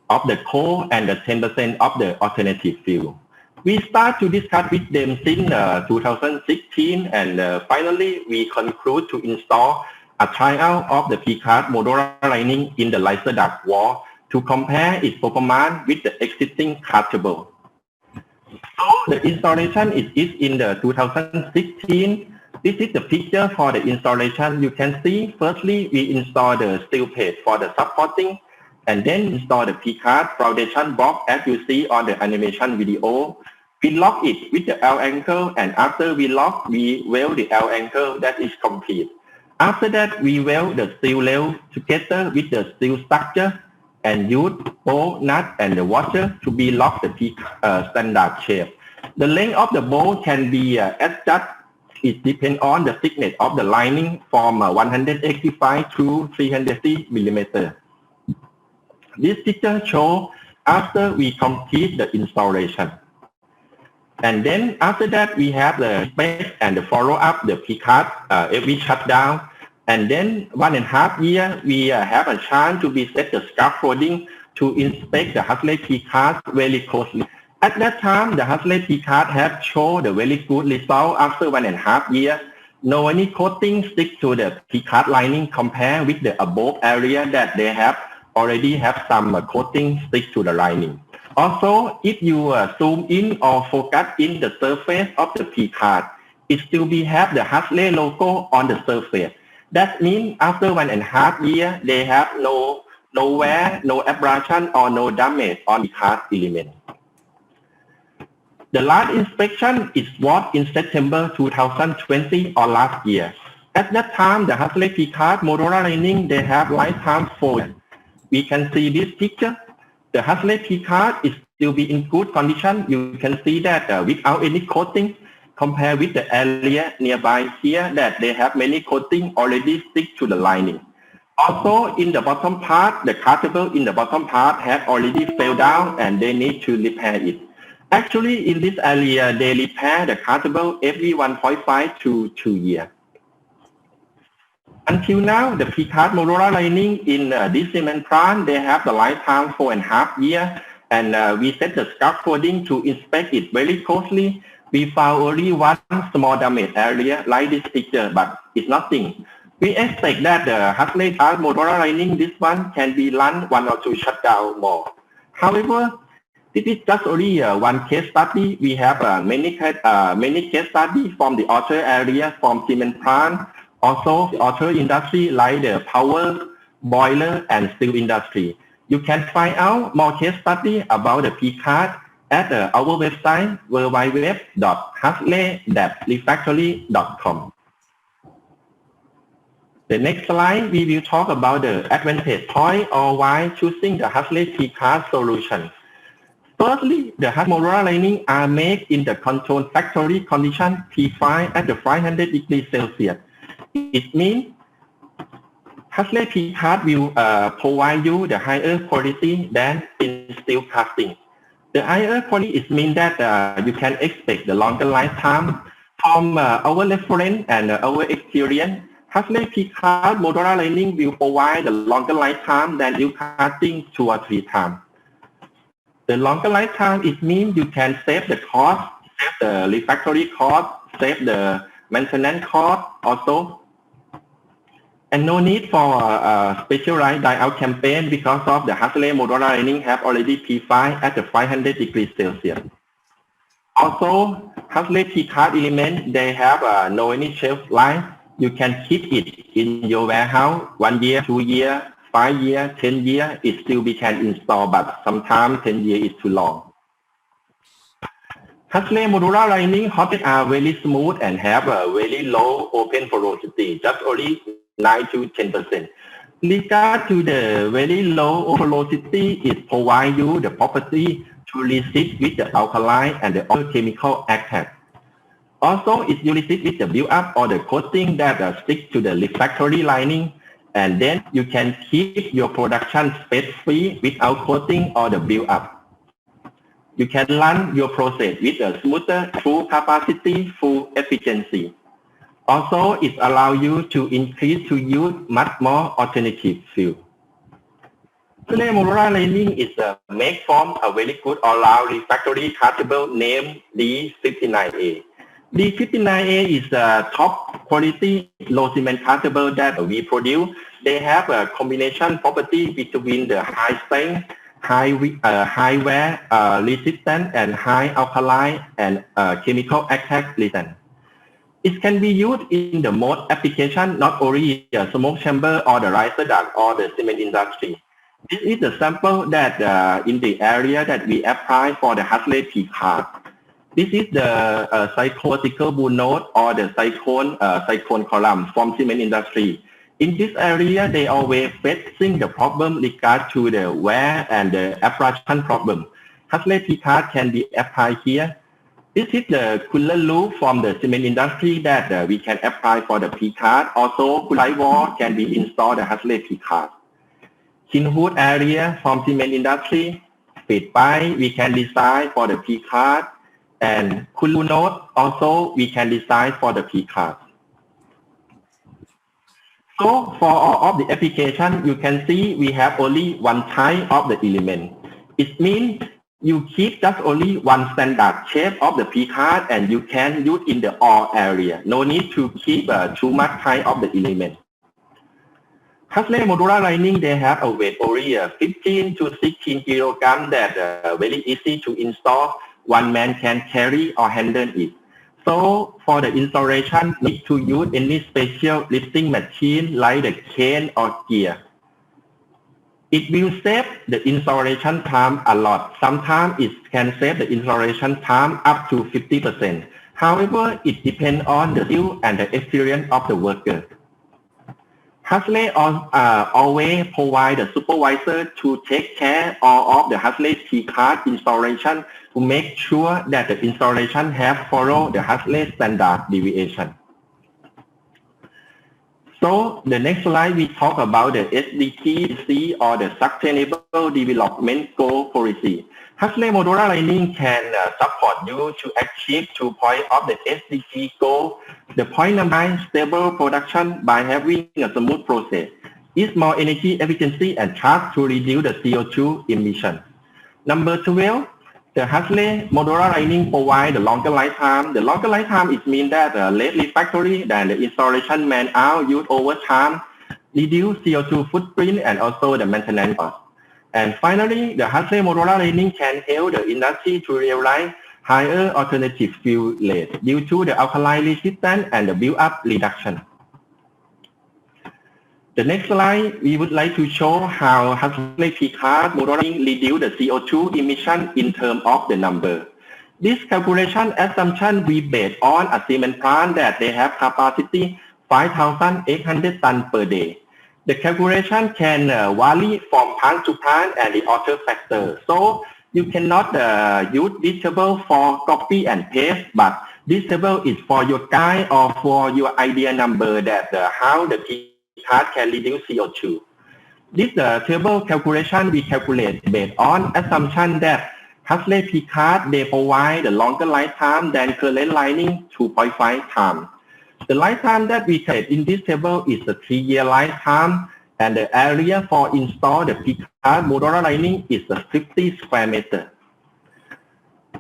of the coal and the 10% of the alternative fuel. We start to discuss with them since 2016, and finally we conclude to install a tryout of the P-card modular lining in the riser duct wall to compare its performance with the existing cardable. So the installation is in the 2016. This is the picture for the installation. You can see, firstly, we install the steel plate for the supporting, and then install the P-card foundation box as you see on the animation video. We lock it with the L anchor, and after we lock, we weld the L anchor. That is complete. After that, we weld the steel rail together with the steel structure and use bolt, nut, and the washer to be locked the standard shape. The length of the bolt can be adjusted. It depends on the thickness of the lining from 185 to 360 millimeters. This picture shows after we complete the installation. And then after that, we have the inspect and the follow up the P-card every shutdown. And then 1.5 years, we have a chance to be set the scaffolding to inspect the Huxley P-card very closely. At that time, the Huxley P-card have shown the very good result after 1.5 years. No any coating stick to the P-card lining compared with the above area that they have already have some coating stick to the lining. Also, if you zoom in or focus in the surface of the P-card, it still be have the Huxley logo on the surface. That means after 1.5 years, they have no wear, no abrasion or no damage on the card element. The last inspection is was in September 2020 or last year. At that time, the Huxley P-card modular lining, they have lifetime 4 years. We can see this picture. The Huxley P-card is still be in good condition. You can see that without any coating, compared with the area nearby here that they have many coating already stick to the lining. Also, in the bottom part, the cardable in the bottom part have already fell down and they need to repair it. Actually, in this area, they repair the cardable every 1.5 to 2 years. Until now, the P-card modular lining in this cement plant, they have the lifetime 4.5 years, and we set the scaffolding to inspect it very closely. We found only one small damage area like this picture, but it's nothing. We expect that the Huxley modular lining, this one can be run 1 or 2 shutdown more. However, this is just only one case study. We have many case studies from the other area, from cement plant, also the other industry like the power, boiler, and steel industry. You can find out more case study about the P-card at our website www.huxley-refactory.com. The next slide, we will talk about the advantage point or why choosing the Huxley P-card solution. Firstly, the Huxley modular lining are made in the controlled factory condition P5 at the 500 degrees Celsius. It means Huxley P-card will provide you the higher quality than in steel casting. The higher quality means that you can expect the longer lifetime. From our reference and our experience, Huxley P-card modular lining will provide the longer lifetime than steel casting 2 or 3 times. The longer lifetime, it means you can save the cost, save the refactory cost, save the maintenance cost also. And no need for a specialized die-out campaign because of the Huxley modular lining have already P5 at the 500 degrees Celsius. Also, Huxley P-card element, they have no any shelf life. You can keep it in your warehouse 1 year, 2 year, 5 year, 10 year. It still be can install, but sometimes 10 year is too long. Huxley modular lining hotbed are very smooth and have a very low open porosity, just only 9 to 10%. Regard to the very low porosity, it provides you the property to resist with the alkali and the other chemical attack. Also, it resist with the build-up or the coating that stick to the refractory lining, and then you can keep your production space-free without coating or the build-up. You can run your process with a smoother, full capacity, full efficiency. Also, it allows you to increase to use much more alternative fuel. Today, modular lining is made from a very good all-round refractory cartable named D59A. D59A is a top quality low cement cartable that we produce. They have a combination property between the high strength, high wear resistance, and high alkali and chemical attack resistance. It can be used in the most application, not only the smoke chamber or the riser duct or the cement industry. This is the sample that in the area that we apply for the Huxley P-card. This is the cyclone vertical bull node or the cyclone column from cement industry. In this area, they always facing the problem regard to the wear and the abrasion problem. Huxley P-card can be applied here. This is the cooler loop from the cement industry that we can apply for the P-card. Also, cooler wall can be installed the Huxley P-card. Thin hood area from cement industry, feed pipe we can design for the P-card, and cooler node also we can design for the P-card. So for all of the application, you can see we have only one type of the element. It means you keep just only one standard shape of the P-card and you can use in the all area. No need to keep too much type of the element. Huxley modular lining, they have a weight only 15 to 16 kilograms that very easy to install. One man can carry or handle it. So for the installation, need to use any special lifting machine like the crane or gear. It will save the installation time a lot. Sometimes it can save the installation time up to 50%. However, it depends on the skill and the experience of the worker. Huxley always provide a supervisor to take care of the Huxley P-card installation to make sure that the installation have follow the Huxley standard deviation. So the next slide we talk about the SDG or the Sustainable Development Goal Policy. Huxley modular lining can support you to achieve 2 points of the SDG goal. The point number 9, stable production by having a smooth process, is more energy efficiency and charge to reduce the CO2 emission. Number 12, the Huxley modular lining provide the longer lifetime. The longer lifetime is mean that less refractory than the installation man-hour used over time, reduce CO2 footprint and also the maintenance cost. And finally, the Huxley modular lining can help the industry to realize higher alternative fuel rate due to the alkali resistance and the build-up reduction. The next slide, we would like to show how Huxley P-card modeling reduce the CO2 emission in terms of the number. This calculation assumption we based on a cement plant that they have capacity 5,800 tons per day. The calculation can vary from plant to plant and the other factor. So you cannot use this table for copy and paste, but this table is for your guide or for your idea number that how the P-card can reduce CO2. This table calculation we calculate based on assumption that Huxley P-card they provide a longer lifetime than current lining 2.5 times. The lifetime that we create in this table is a 3-year lifetime, and the area for install the P-card modular lining is 50 square meters.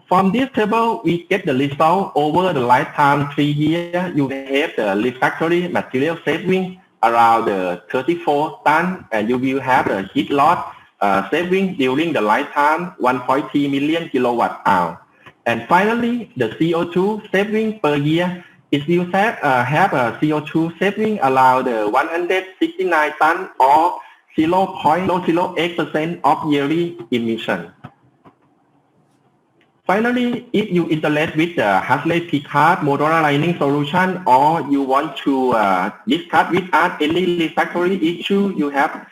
From this table, we get the result over the lifetime 3 years. You have the refractory material saving around 34 tons, and you will have the heat loss saving during the lifetime 1.3 million kilowatt hour. And finally, the CO2 saving per year, if you have a CO2 saving around 169 tons or 0.008% of yearly emission. Finally, if you integrate with the Hartley Picard modular lining solution, or you want to discuss with us any refractory issue you have,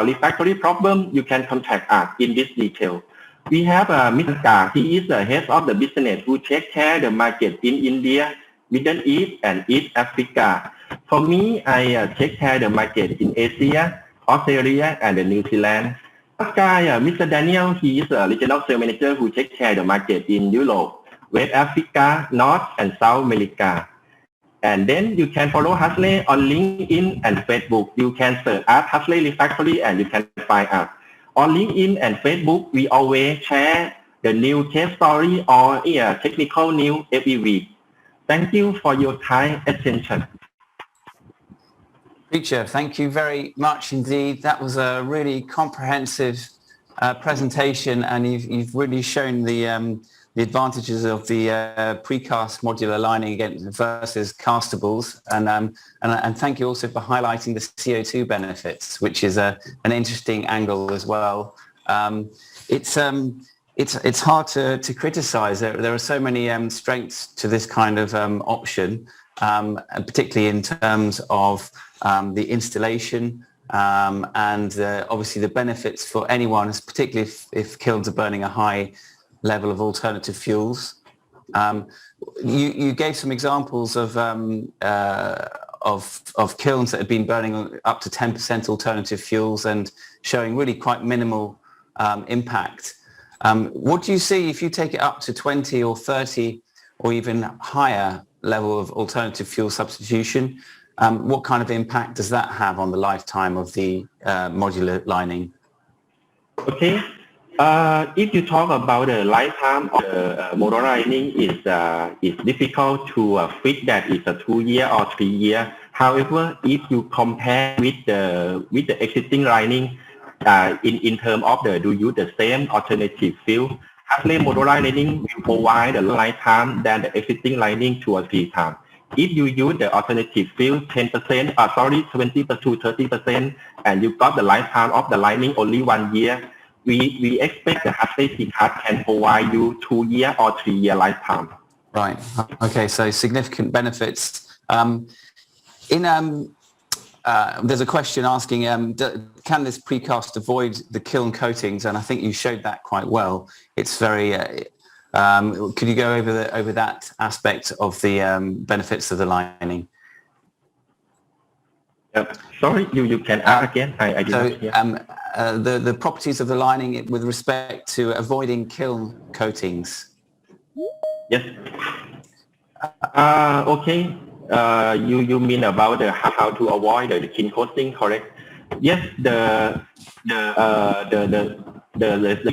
refractory problem, you can contact us in this detail. We have Mr. Ka. He is the head of the business who take care of the market in India, Middle East, and East Africa. For me, I take care of the market in Asia, Australia, and New Zealand. Last guy, Mr. Daniel, he is a regional sales manager who takes care of the market in Europe, West Africa, North and South America. And then you can follow Hartley on LinkedIn and Facebook. You can search at Hartley Refractory and you can find us. On LinkedIn and Facebook, we always share the new case story or technical news every week. Thank you for your kind attention. Preacher, thank you very much indeed. That was a really comprehensive presentation, and you've really shown the advantages of the precast modular lining versus castables, and thank you also for highlighting the CO2 benefits, which is an interesting angle as well. It's hard to criticize. There are so many strengths to this kind of option, and particularly in terms of the installation and obviously the benefits for anyone, particularly if kilns are burning a high level of alternative fuels. You gave some examples of kilns that have been burning up to 10% alternative fuels and showing really quite minimal impact. What do you see if you take it up to 20 or 30 or even higher level of alternative fuel substitution? What kind of impact does that have on the lifetime of the modular lining? Okay. If you talk about the lifetime of the modular lining, it's difficult to fix that it's a 2 year or 3 year. However, if you compare with the existing lining, in terms of do you use the same alternative fuel, Hartley modular lining will provide a lifetime than the existing lining 2 or 3 times. If you use the alternative fuel 20% to 30%, and you got the lifetime of the lining only 1 year, we expect the Hartley Picard can provide you 2 year or 3 year lifetime. Right. Okay. So significant benefits. There's a question asking, can this precast avoid the kiln coatings? And I think you showed that quite well. It's very. Could you go over that aspect of the benefits of the lining? Sorry, you can ask again. I didn't hear. The properties of the lining with respect to avoiding kiln coatings. Yes. Okay. You mean about how to avoid the kiln coating, correct? Yes. The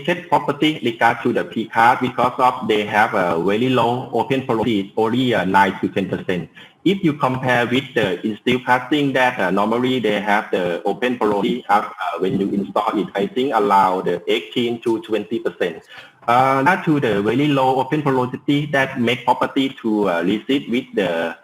key property regard to the precast, because of they have a very low open porosity, only 9 to 10%. If you compare with the steel casting that normally they have the open porosity when you install it, I think around 18 to 20%. That to the very low open porosity that make property to resist with the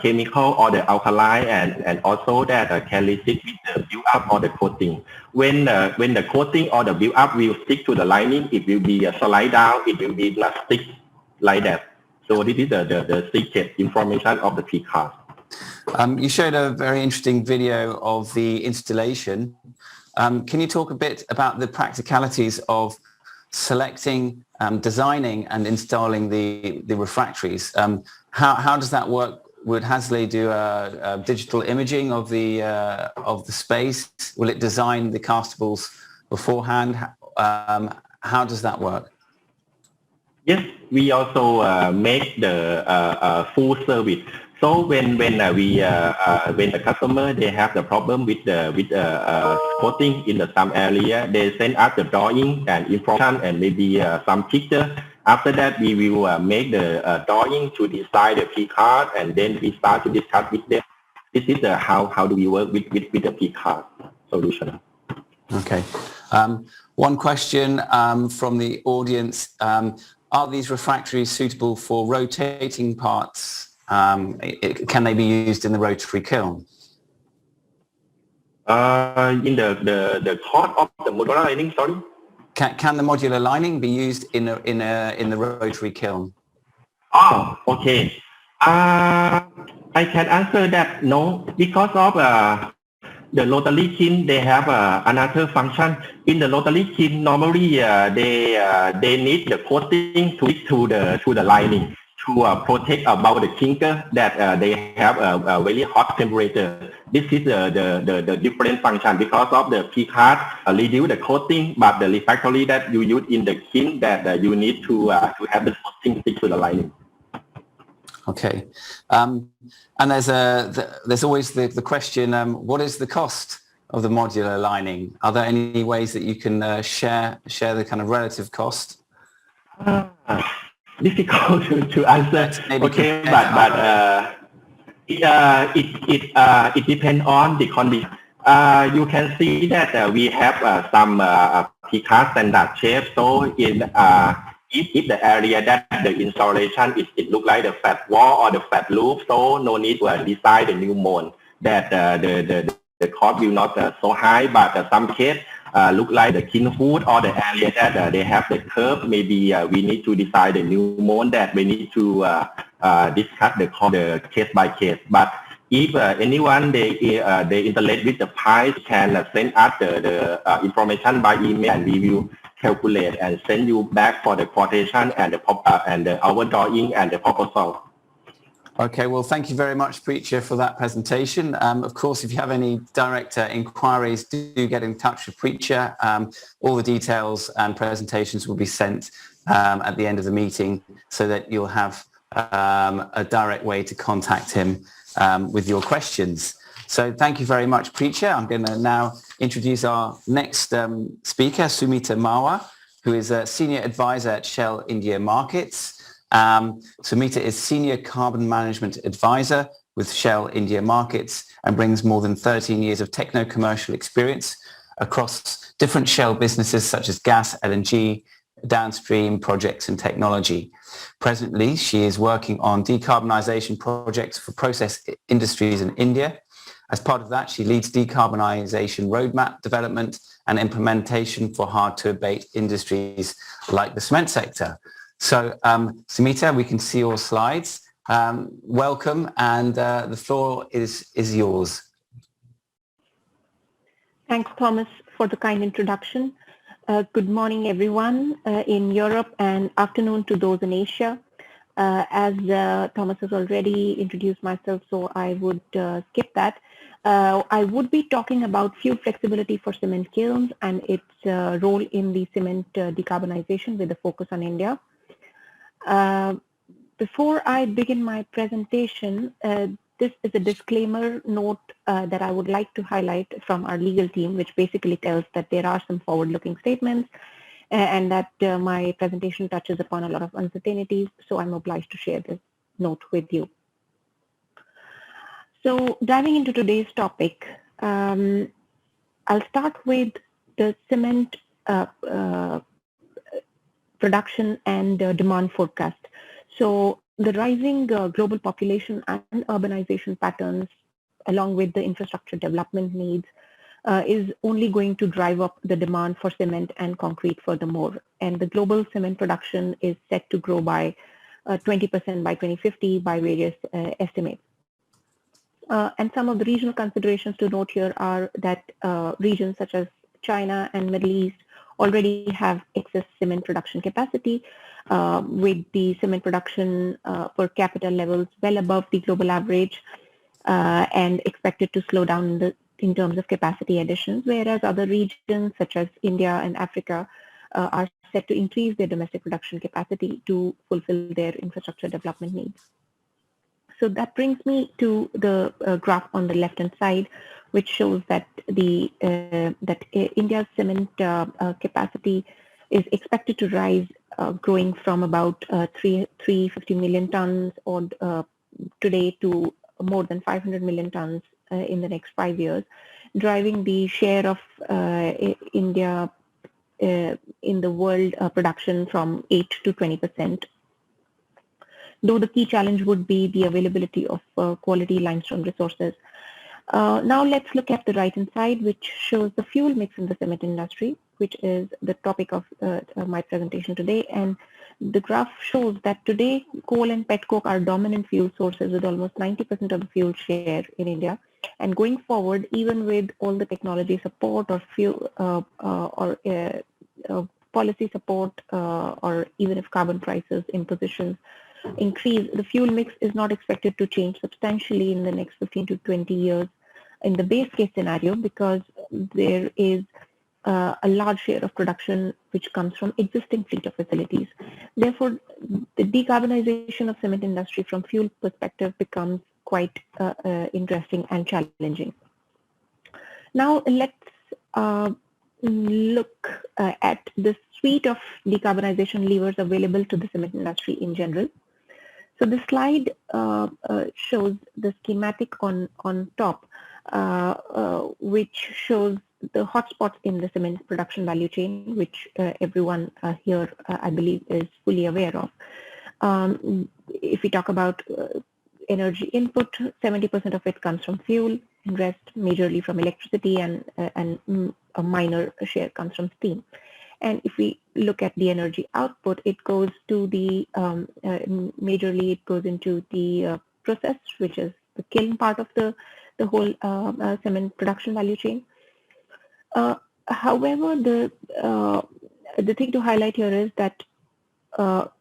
chemical or the alkali, and also that can resist with the build up or the coating. When the coating or the build up will stick to the lining, it will be slide down, it will be not stick like that. So this is the secret information of the precast. You showed a very interesting video of the installation. Can you talk a bit about the practicalities of selecting, designing and installing the refractories? How does that work? Would Hartley do a digital imaging of the space? Will it design the castables beforehand? How does that work? Yes, we also make the full service. So when the customer they have the problem with coating in some area, they send us the drawing and information and maybe some picture. After that, we will make the drawing to design the precast, and then we start to discuss with them. This is how do we work with the precast solution. Okay. One question from the audience. are these refractories suitable for rotating parts? Can they be used in the rotary kiln? In the cost of the modular lining, sorry. Can the modular lining be used in the rotary kiln? Oh, okay. I can answer that no, because of the rotary kiln, they have another function. In the rotary kiln, normally they need the coating to the lining to protect about the clinker that they have a very hot temperature. This is the different function because of the precast reduce the coating, but the refractory that you use in the kiln that you need to have the coating stick to the lining. Okay, and there's always the question: what is the cost of the modular lining? Are there any ways that you can share the kind of relative cost? Difficult to answer. Okay, but it depends on the condition. You can see that we have some precast standard shape. So in if the area that the installation it look like the flat wall or the flat roof, so no need to design the new mold. That the cost will not so high, but some case look like the kin hood or the area that they have the curve. Maybe we need to design the new mold that we need to discuss the case by case. But if anyone they interact with the price, can send us the information by email, and we will calculate and send you back for the quotation and our drawing and the proposal. Okay, well, thank you very much, Preacher, for that presentation. Of course, if you have any direct inquiries, do get in touch with Preacher. All the details and presentations will be sent at the end of the meeting so that you'll have a direct way to contact him with your questions. So thank you very much, Preacher. I'm going to now introduce our next speaker, Sumita Mawa, who is a Senior Advisor at Shell India Markets. Sumita is Senior Carbon Management Advisor with Shell India Markets and brings more than 13 years of techno-commercial experience across different Shell businesses such as gas, LNG, downstream projects and technology. Presently, she is working on decarbonisation projects for process industries in India. As part of that, she leads decarbonisation roadmap development and implementation for hard-to-abate industries like the cement sector. So, Sumita, we can see your slides. Welcome, and the floor is yours. Thanks, Thomas, for the kind introduction. Good morning, everyone in Europe, and afternoon to those in Asia. As Thomas has already introduced myself, so I would skip that. I would be talking about fuel flexibility for cement kilns and its role in the cement decarbonization with a focus on India. Before I begin my presentation, this is a disclaimer note that I would like to highlight from our legal team, which basically tells that there are some forward-looking statements and that my presentation touches upon a lot of uncertainties, so I'm obliged to share this note with you. So diving into today's topic, I'll start with the cement production and demand forecast. So the rising global population and urbanization patterns, along with the infrastructure development needs, is only going to drive up the demand for cement and concrete furthermore. And the global cement production is set to grow by 20% by 2050 by various estimates. And some of the regional considerations to note here are that regions such as China and Middle East already have excess cement production capacity, with the cement production per capita levels well above the global average and expected to slow down in terms of capacity additions, whereas other regions such as India and Africa are set to increase their domestic production capacity to fulfill their infrastructure development needs. So that brings me to the graph on the left-hand side, which shows that India's cement capacity is expected to rise, growing from about 350 million tons today to more than 500 million tons in the next 5 years, driving the share of India in the world production from 8 to 20%. Though the key challenge would be the availability of quality limestone resources. Now let's look at the right-hand side, which shows the fuel mix in the cement industry, which is the topic of my presentation today. And the graph shows that today coal and petcoke are dominant fuel sources with almost 90% of the fuel share in India. And going forward, even with all the technology support or fuel policy support, or even if carbon prices impositions increase, the fuel mix is not expected to change substantially in the next 15 to 20 years in the base case scenario, because there is a large share of production which comes from existing fleet of facilities. Therefore, the decarbonization of cement industry from fuel perspective becomes quite interesting and challenging. Now let's look at the suite of decarbonization levers available to the cement industry in general. So the slide shows the schematic on top, which shows the hotspots in the cement production value chain, which everyone here, I believe, is fully aware of. If we talk about energy input, 70% of it comes from fuel, and rest majorly from electricity, and a minor share comes from steam. And if we look at the energy output, it goes to the, majorly it goes into the process, which is the kiln part of the whole cement production value chain. However, the thing to highlight here is that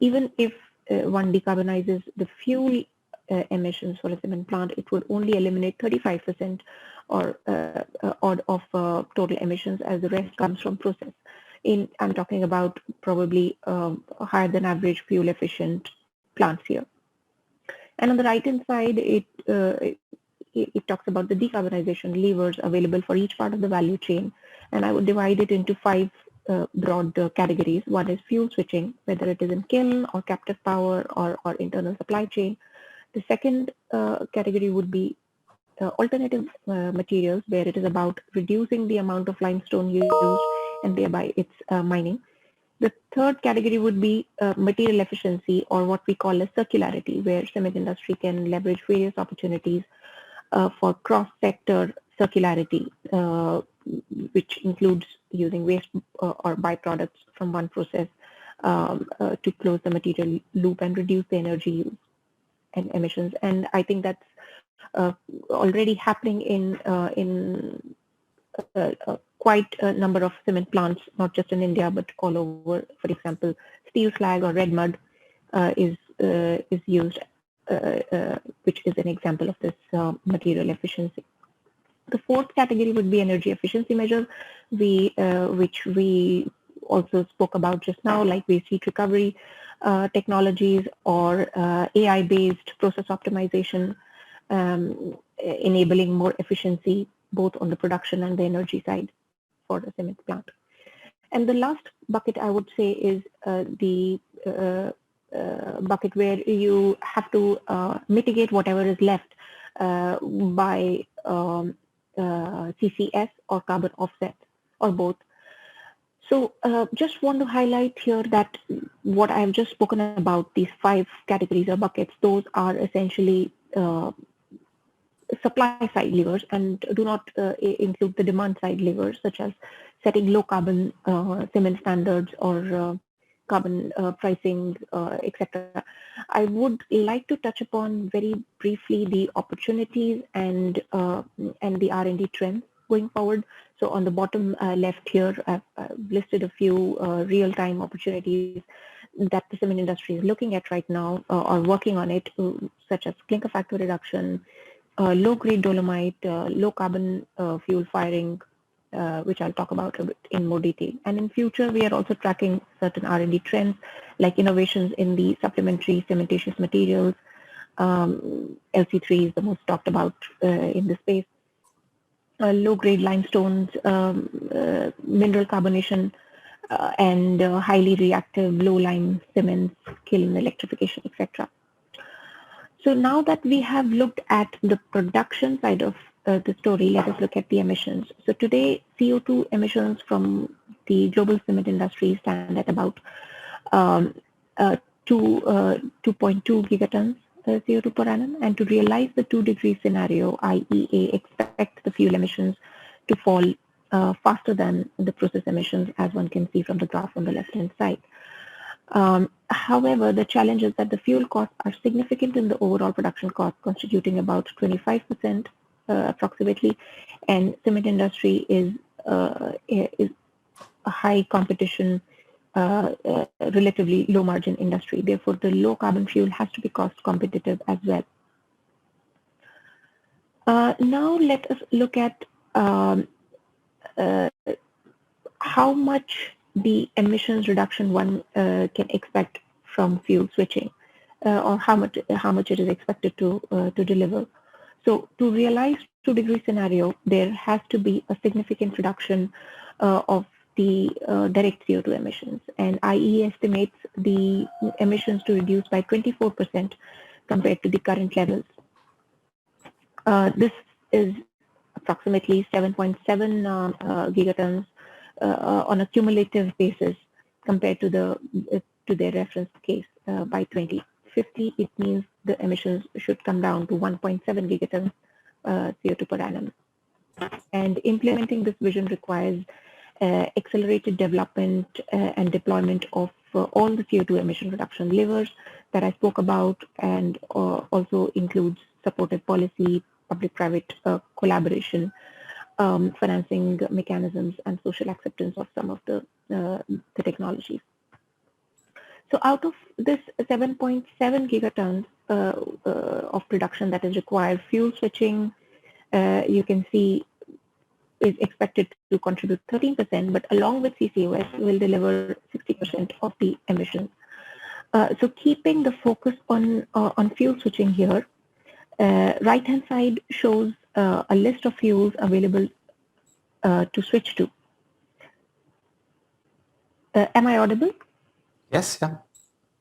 even if one decarbonizes the fuel emissions for a cement plant, it would only eliminate 35% or of total emissions, as the rest comes from process. I'm talking about probably higher than average fuel efficient plants here. And on the right hand side, it talks about the decarbonization levers available for each part of the value chain. And I would divide it into 5 broad categories. One is fuel switching, whether it is in kiln or captive power or internal supply chain. The second category would be alternative materials, where it is about reducing the amount of limestone used and thereby its mining. The third category would be material efficiency, or what we call as circularity, where cement industry can leverage various opportunities for cross-sector circularity, which includes using waste or byproducts from one process to close the material loop and reduce the energy use and emissions. And I think that's already happening in quite a number of cement plants, not just in India, but all over. For example, steel slag or red mud is used, which is an example of this material efficiency. The fourth category would be energy efficiency measures, which we also spoke about just now, like waste heat recovery technologies or AI-based process optimization, enabling more efficiency both on the production and the energy side for the cement plant. And the last bucket, I would say, is the bucket where you have to mitigate whatever is left by CCS or carbon offset, or both. So just want to highlight here that what I've just spoken about, these 5 categories or buckets, those are essentially supply side levers and do not include the demand side levers, such as setting low carbon cement standards or carbon pricing, etc. I would like to touch upon very briefly the opportunities and the R&D trends going forward. So on the bottom left here, I've listed a few real-time opportunities that the cement industry is looking at right now or working on it, such as clinker factor reduction, low-grade dolomite, low-carbon fuel firing, which I'll talk about a bit in more detail. And in future, we are also tracking certain R&D trends, like innovations in the supplementary cementitious materials. LC3 is the most talked about in the space. Low-grade limestones, mineral carbonation, and highly reactive low-lime cements, kiln electrification, etc. So now that we have looked at the production side of the story, let us look at the emissions. So today, CO2 emissions from the global cement industry stand at about 2.2 gigatons CO2 per annum. And to realize the 2-degree scenario, IEA expects the fuel emissions to fall faster than the process emissions, as one can see from the graph on the left-hand side. However, the challenge is that the fuel costs are significant in the overall production cost, constituting about 25% approximately, and cement industry is a high competition, relatively low margin industry. Therefore, the low carbon fuel has to be cost competitive as well. Now let us look at how much the emissions reduction one can expect from fuel switching, or how much it is expected to deliver. So to realize 2-degree scenario, there has to be a significant reduction of the direct CO2 emissions, and IEA estimates the emissions to reduce by 24% compared to the current levels. This is approximately 7.7 gigatons on a cumulative basis compared to their reference case. By 2050, it means the emissions should come down to 1.7 gigatons CO2 per annum. And implementing this vision requires accelerated development and deployment of all the CO2 emission reduction levers that I spoke about, and also includes supported policy, public-private collaboration, financing mechanisms, and social acceptance of some of the technologies. So out of this 7.7 gigatons of production that is required, fuel switching, you can see, is expected to contribute 13%, but along with CCUS will deliver 60% of the emissions. So keeping the focus on fuel switching here, right-hand side shows a list of fuels available to switch to. Am I audible? Yes, yeah.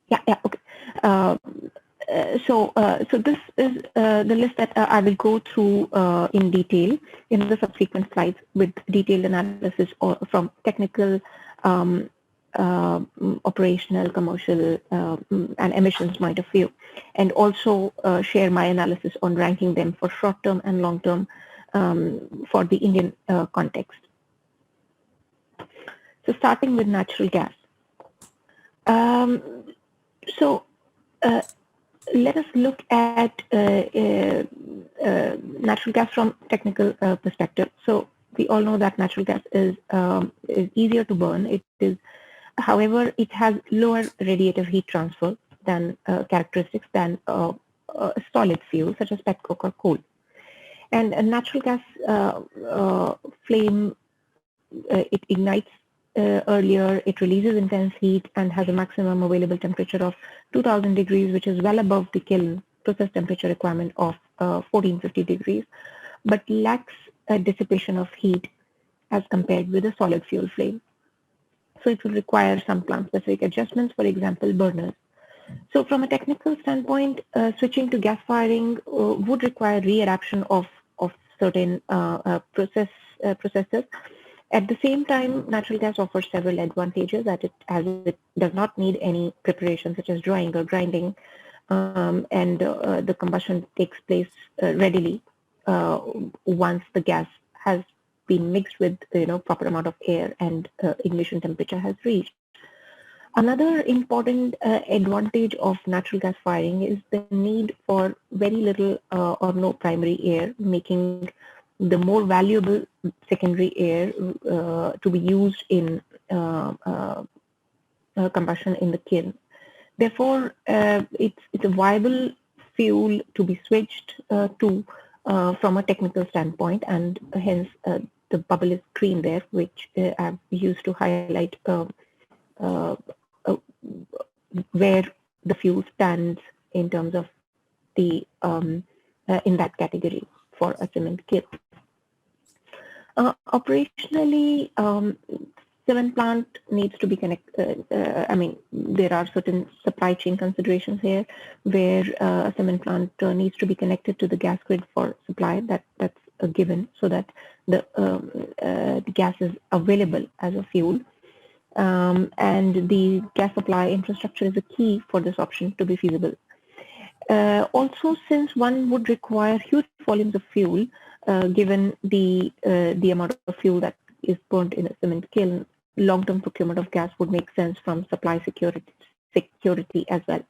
Yeah, okay. So this is the list that I will go through in detail in the subsequent slides with detailed analysis from technical, operational, commercial, and emissions point of view, and also share my analysis on ranking them for short-term and long-term for the Indian context. So starting with natural gas. Let us look at natural gas from technical perspective. So we all know that natural gas is easier to burn. It is, however, it has lower radiative heat transfer than characteristics than solid fuel such as petcoke or coal. And a natural gas flame, it ignites earlier, it releases intense heat and has a maximum available temperature of 2000 degrees, which is well above the kiln process temperature requirement of 1450 degrees, but lacks a dissipation of heat as compared with a solid fuel flame. So it will require some plant-specific adjustments, for example, burners. So from a technical standpoint, switching to gas firing would require readaptation of certain processes. At the same time, natural gas offers several advantages as it does not need any preparation such as drying or grinding, and the combustion takes place readily once the gas has been mixed with proper amount of air and ignition temperature has reached. Another important advantage of natural gas firing is the need for very little or no primary air, making the more valuable secondary air to be used in combustion in the kiln. Therefore, it's a viable fuel to be switched to from a technical standpoint, and hence the bubble is green there, which I've used to highlight where the fuel stands in terms of the in that category for a cement kiln. Operationally, cement plant needs to be connected. There are certain supply chain considerations here where a cement plant needs to be connected to the gas grid for supply. That's given so that the gas is available as a fuel. And the gas supply infrastructure is a key for this option to be feasible. Also, since one would require huge volumes of fuel, given the amount of fuel that is burnt in a cement kiln, long-term procurement of gas would make sense from supply security as well.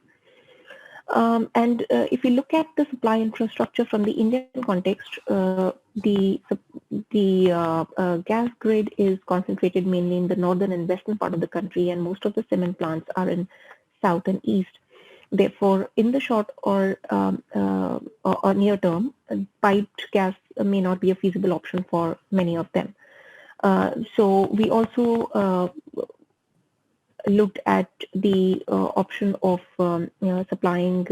And if we look at the supply infrastructure from the Indian context, the gas grid is concentrated mainly in the northern and western part of the country, and most of the cement plants are in south and east. Therefore, in the short or near term, piped gas may not be a feasible option for many of them. So we also looked at the option of supplying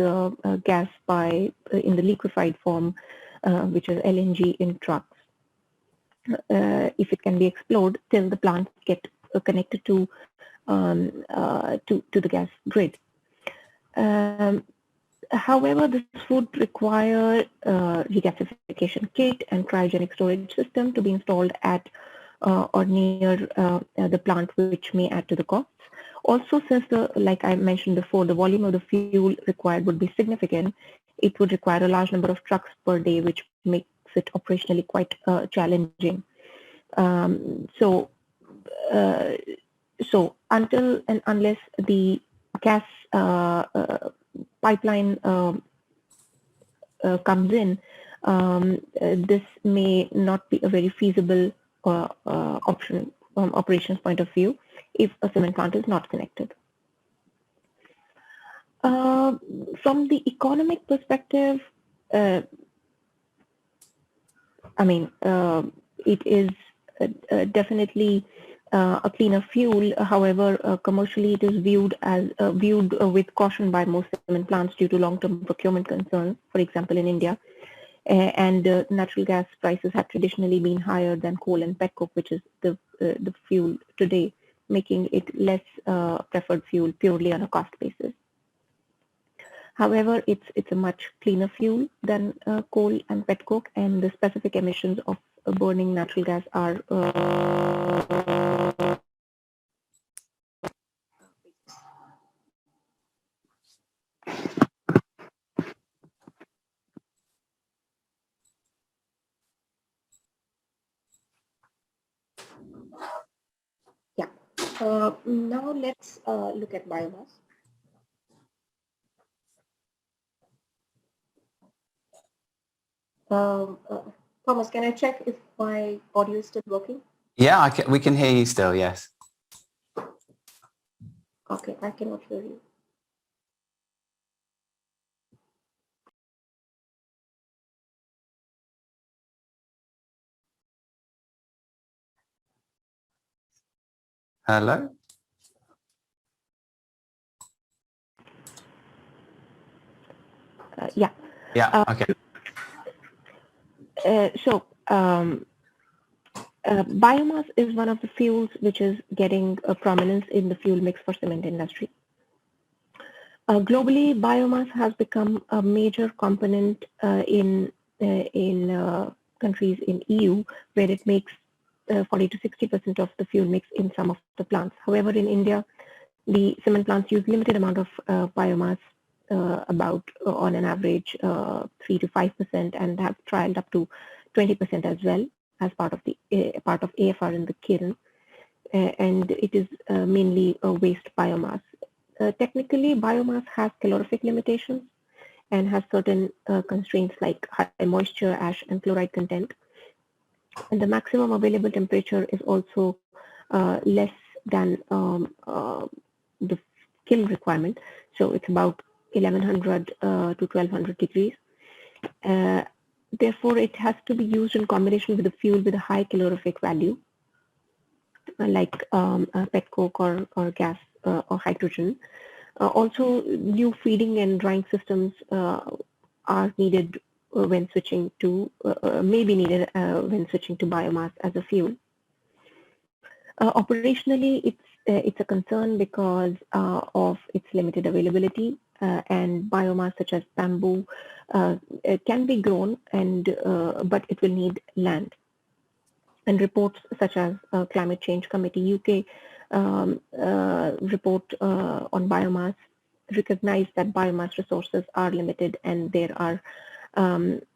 gas by in the liquefied form, which is LNG in trucks. If it can be explored till the plants get connected to the gas grid. However, this would require regasification kit and cryogenic storage system to be installed at or near the plant, which may add to the costs. Also, since like I mentioned before, the volume of the fuel required would be significant, it would require a large number of trucks per day, which makes it operationally quite challenging. So until and unless the gas pipeline comes in, this may not be a very feasible option from operations point of view if a cement plant is not connected. From the economic perspective, I mean, it is definitely a cleaner fuel. However, commercially it is viewed with caution by most cement plants due to long-term procurement concerns, for example, in India. And natural gas prices have traditionally been higher than coal and petcoke, which is the fuel today, making it less preferred fuel purely on a cost basis. However, it's a much cleaner fuel than coal and petcoke, and the specific emissions of burning natural gas are now let's look at biomass. Thomas, can I check if my audio is still working? Yeah, we can hear you still, yes. Okay, I cannot hear you. Hello? Yeah. Yeah, okay. Biomass is one of the fuels which is getting a prominence in the fuel mix for cement industry. Globally, biomass has become a major component in countries in EU, where it makes 40 to 60% of the fuel mix in some of the plants. However, in India, the cement plants use limited amount of biomass, about on an average 3 to 5%, and have trialed up to 20% as well as part of AFR in the kiln, and it is mainly a waste biomass. Technically, biomass has calorific limitations and has certain constraints like high moisture, ash, and chloride content. And the maximum available temperature is also less than the kiln requirement. So it's about 1100 to 1200 degrees. Therefore, it has to be used in combination with a fuel with a high calorific value, like petcoke or gas or hydrogen. Also, new feeding and drying systems are needed when switching to may be needed when switching to biomass as a fuel. Operationally, it's a concern because of its limited availability. and biomass such as bamboo can be grown, but it will need land. And reports such as Climate Change Committee UK report on biomass recognize that biomass resources are limited, and there are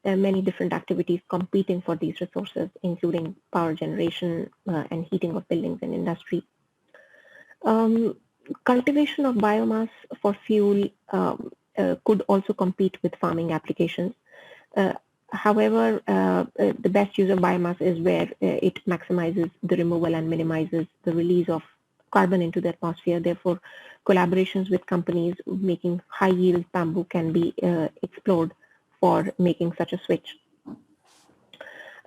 many different activities competing for these resources, including power generation and heating of buildings and industry. Cultivation of biomass for fuel could also compete with farming applications. However, the best use of biomass is where it maximizes the removal and minimizes the release of carbon into the atmosphere. Therefore, collaborations with companies making high-yield bamboo can be explored for making such a switch.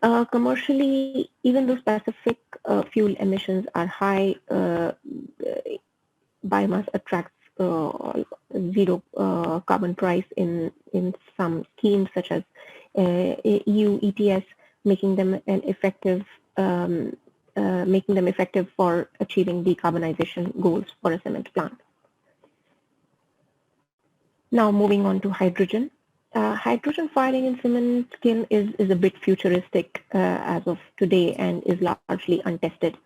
Commercially, even though specific fuel emissions are high, biomass attracts zero carbon price in some schemes such as EU ETS, making them effective for achieving decarbonization goals for a cement plant. Now moving on to hydrogen. Hydrogen firing in cement kiln is a bit futuristic as of today and is largely untested.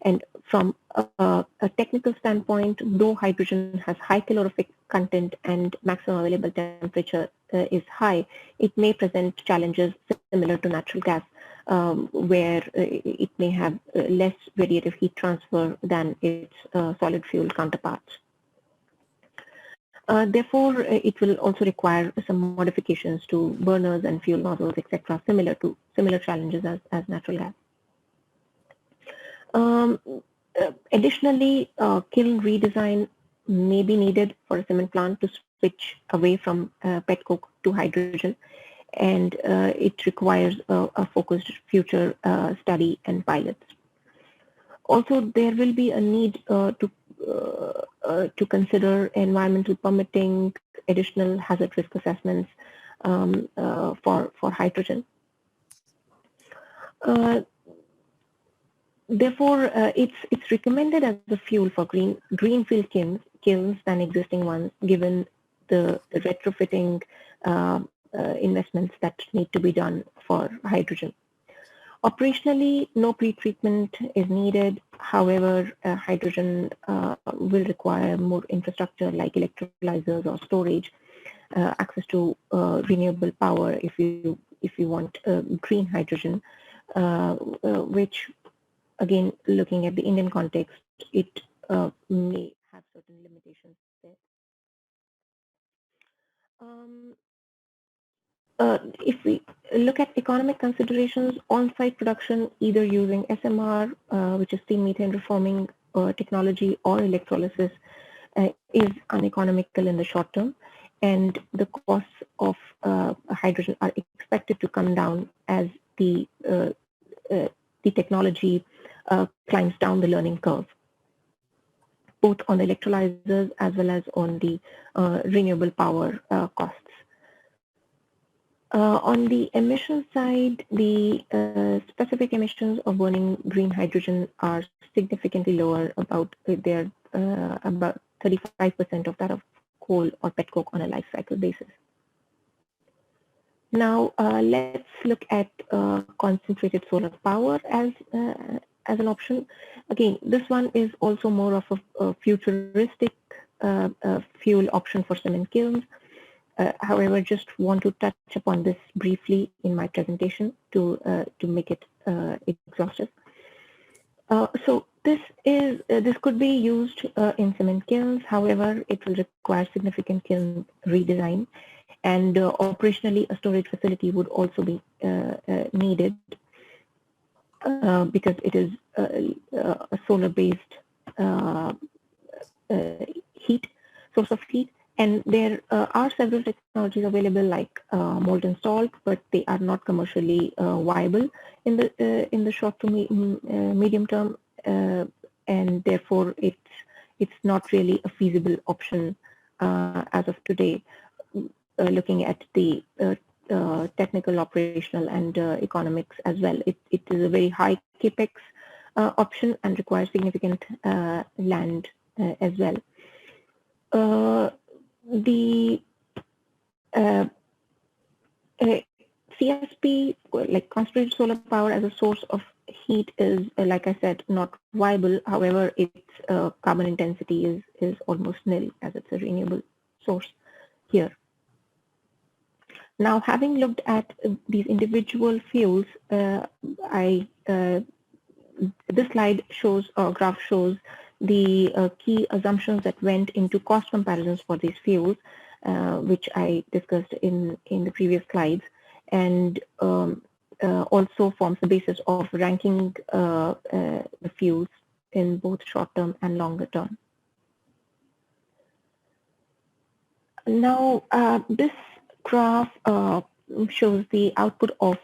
And from a technical standpoint, though hydrogen has high calorific content and maximum available temperature is high, it may present challenges similar to natural gas, where it may have less radiative heat transfer than its solid fuel counterparts. Therefore, it will also require some modifications to burners and fuel nozzles, etc., similar challenges as natural gas. Additionally, kiln redesign may be needed for a cement plant to switch away from petcoke to hydrogen, and it requires a focused future study and pilots. Also, there will be a need to consider environmental permitting, additional hazard risk assessments for hydrogen. Therefore, it's recommended as a fuel for greenfield kilns than existing ones, given the retrofitting investments that need to be done for hydrogen. Operationally, no pretreatment is needed. However, hydrogen will require more infrastructure like electrolyzers or storage, access to renewable power if you want green hydrogen, which, again, looking at the Indian context, it may have certain limitations there. If we look at economic considerations, on-site production, either using SMR, which is steam methane reforming technology, or electrolysis, is uneconomical in the short term, and the costs of hydrogen are expected to come down as the technology climbs down the learning curve, both on electrolyzers as well as on the renewable power costs. On the emission side, the specific emissions of burning green hydrogen are significantly lower. They're about 35% of that of coal or petcoke on a life cycle basis. Now let's look at concentrated solar power as an option. Again, this one is also more of a futuristic fuel option for cement kilns. However, just want to touch upon this briefly in my presentation to make it exhaustive. So this could be used in cement kilns. However, it will require significant kiln redesign, and operationally, a storage facility would also be needed because it is a solar-based source of heat. And there are several technologies available like molten salt, but they are not commercially viable in the short to medium term, and therefore it's not really a feasible option as of today. Looking at the technical, operational, and economics as well, it is a very high capex option and requires significant land as well. the CSP, like concentrated solar power as a source of heat, is, like I said, not viable. However, its carbon intensity is almost nil, as it's a renewable source here. Now, having looked at these individual fuels, this slide shows, or graph shows, the key assumptions that went into cost comparisons for these fuels, which I discussed in the previous slides, and also forms the basis of ranking the fuels in both short term and longer term. Now, this graph shows the output of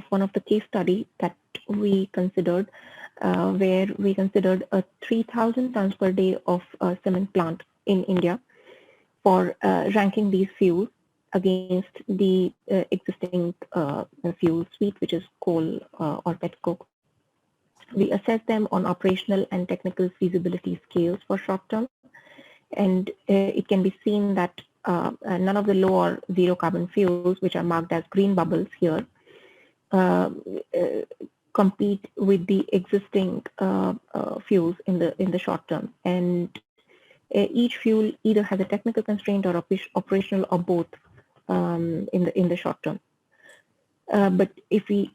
one of the case study that we considered, where we considered a 3,000 tons per day of cement plant in India for ranking these fuels against the existing fuel suite, which is coal or petcoke. We assessed them on operational and technical feasibility scales for short term, and it can be seen that none of the low or zero carbon fuels, which are marked as green bubbles here, compete with the existing fuels in the short term, and each fuel either has a technical constraint or operational, or both, in the short term. But if we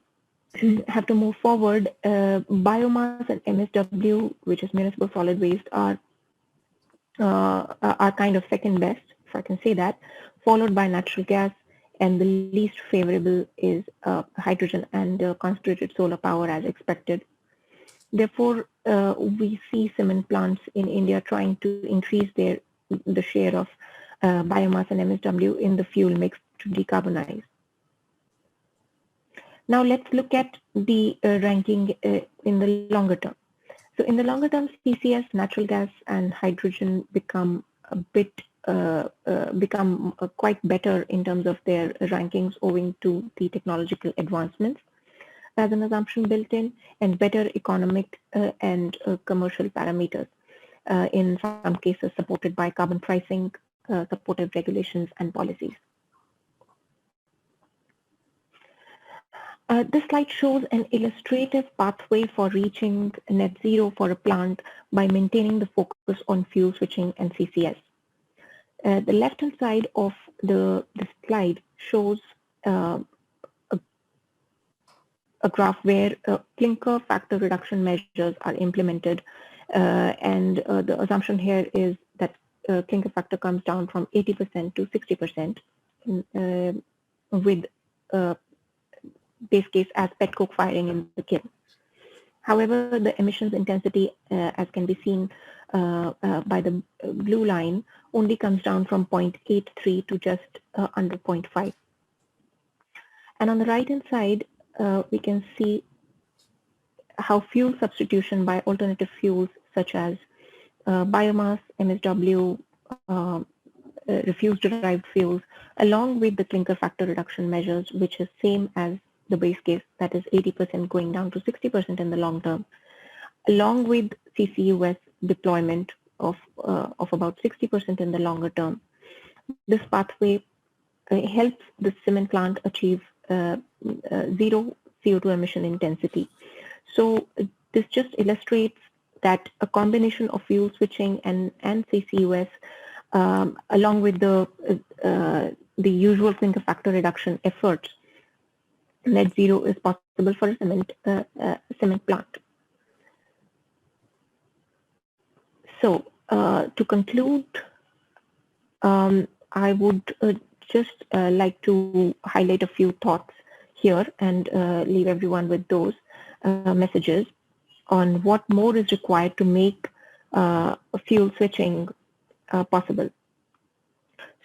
have to move forward, biomass and MSW, which is municipal solid waste, are kind of second best, if I can say that, followed by natural gas, and the least favorable is hydrogen and concentrated solar power, as expected. Therefore, we see cement plants in India trying to increase the share of biomass and MSW in the fuel mix to decarbonize. Now let's look at the ranking in the longer term. So in the longer term, CCS, natural gas, and hydrogen become a bit quite better in terms of their rankings, owing to the technological advancements as an assumption built in, and better economic and commercial parameters, in some cases supported by carbon pricing, supportive regulations, and policies. This slide shows an illustrative pathway for reaching net zero for a plant by maintaining the focus on fuel switching and CCS. The left-hand side of the slide shows a graph where clinker factor reduction measures are implemented, and the assumption here is that clinker factor comes down from 80% to 60%, with base case as petcoke firing in the kiln. However, the emissions intensity, as can be seen by the blue line, only comes down from 0.83 to just under 0.5. And on the right-hand side, we can see how fuel substitution by alternative fuels such as biomass, MSW, refuse-derived fuels, along with the clinker factor reduction measures, which is same as the base case, that is 80% going down to 60% in the long term, along with CCUS deployment of about 60% in the longer term. This pathway helps the cement plant achieve zero CO2 emission intensity. So this just illustrates that a combination of fuel switching and CCUS, along with the usual clinker factor reduction efforts, net zero is possible for a cement plant. So to conclude, I would just like to highlight a few thoughts here and leave everyone with those messages on what more is required to make fuel switching possible.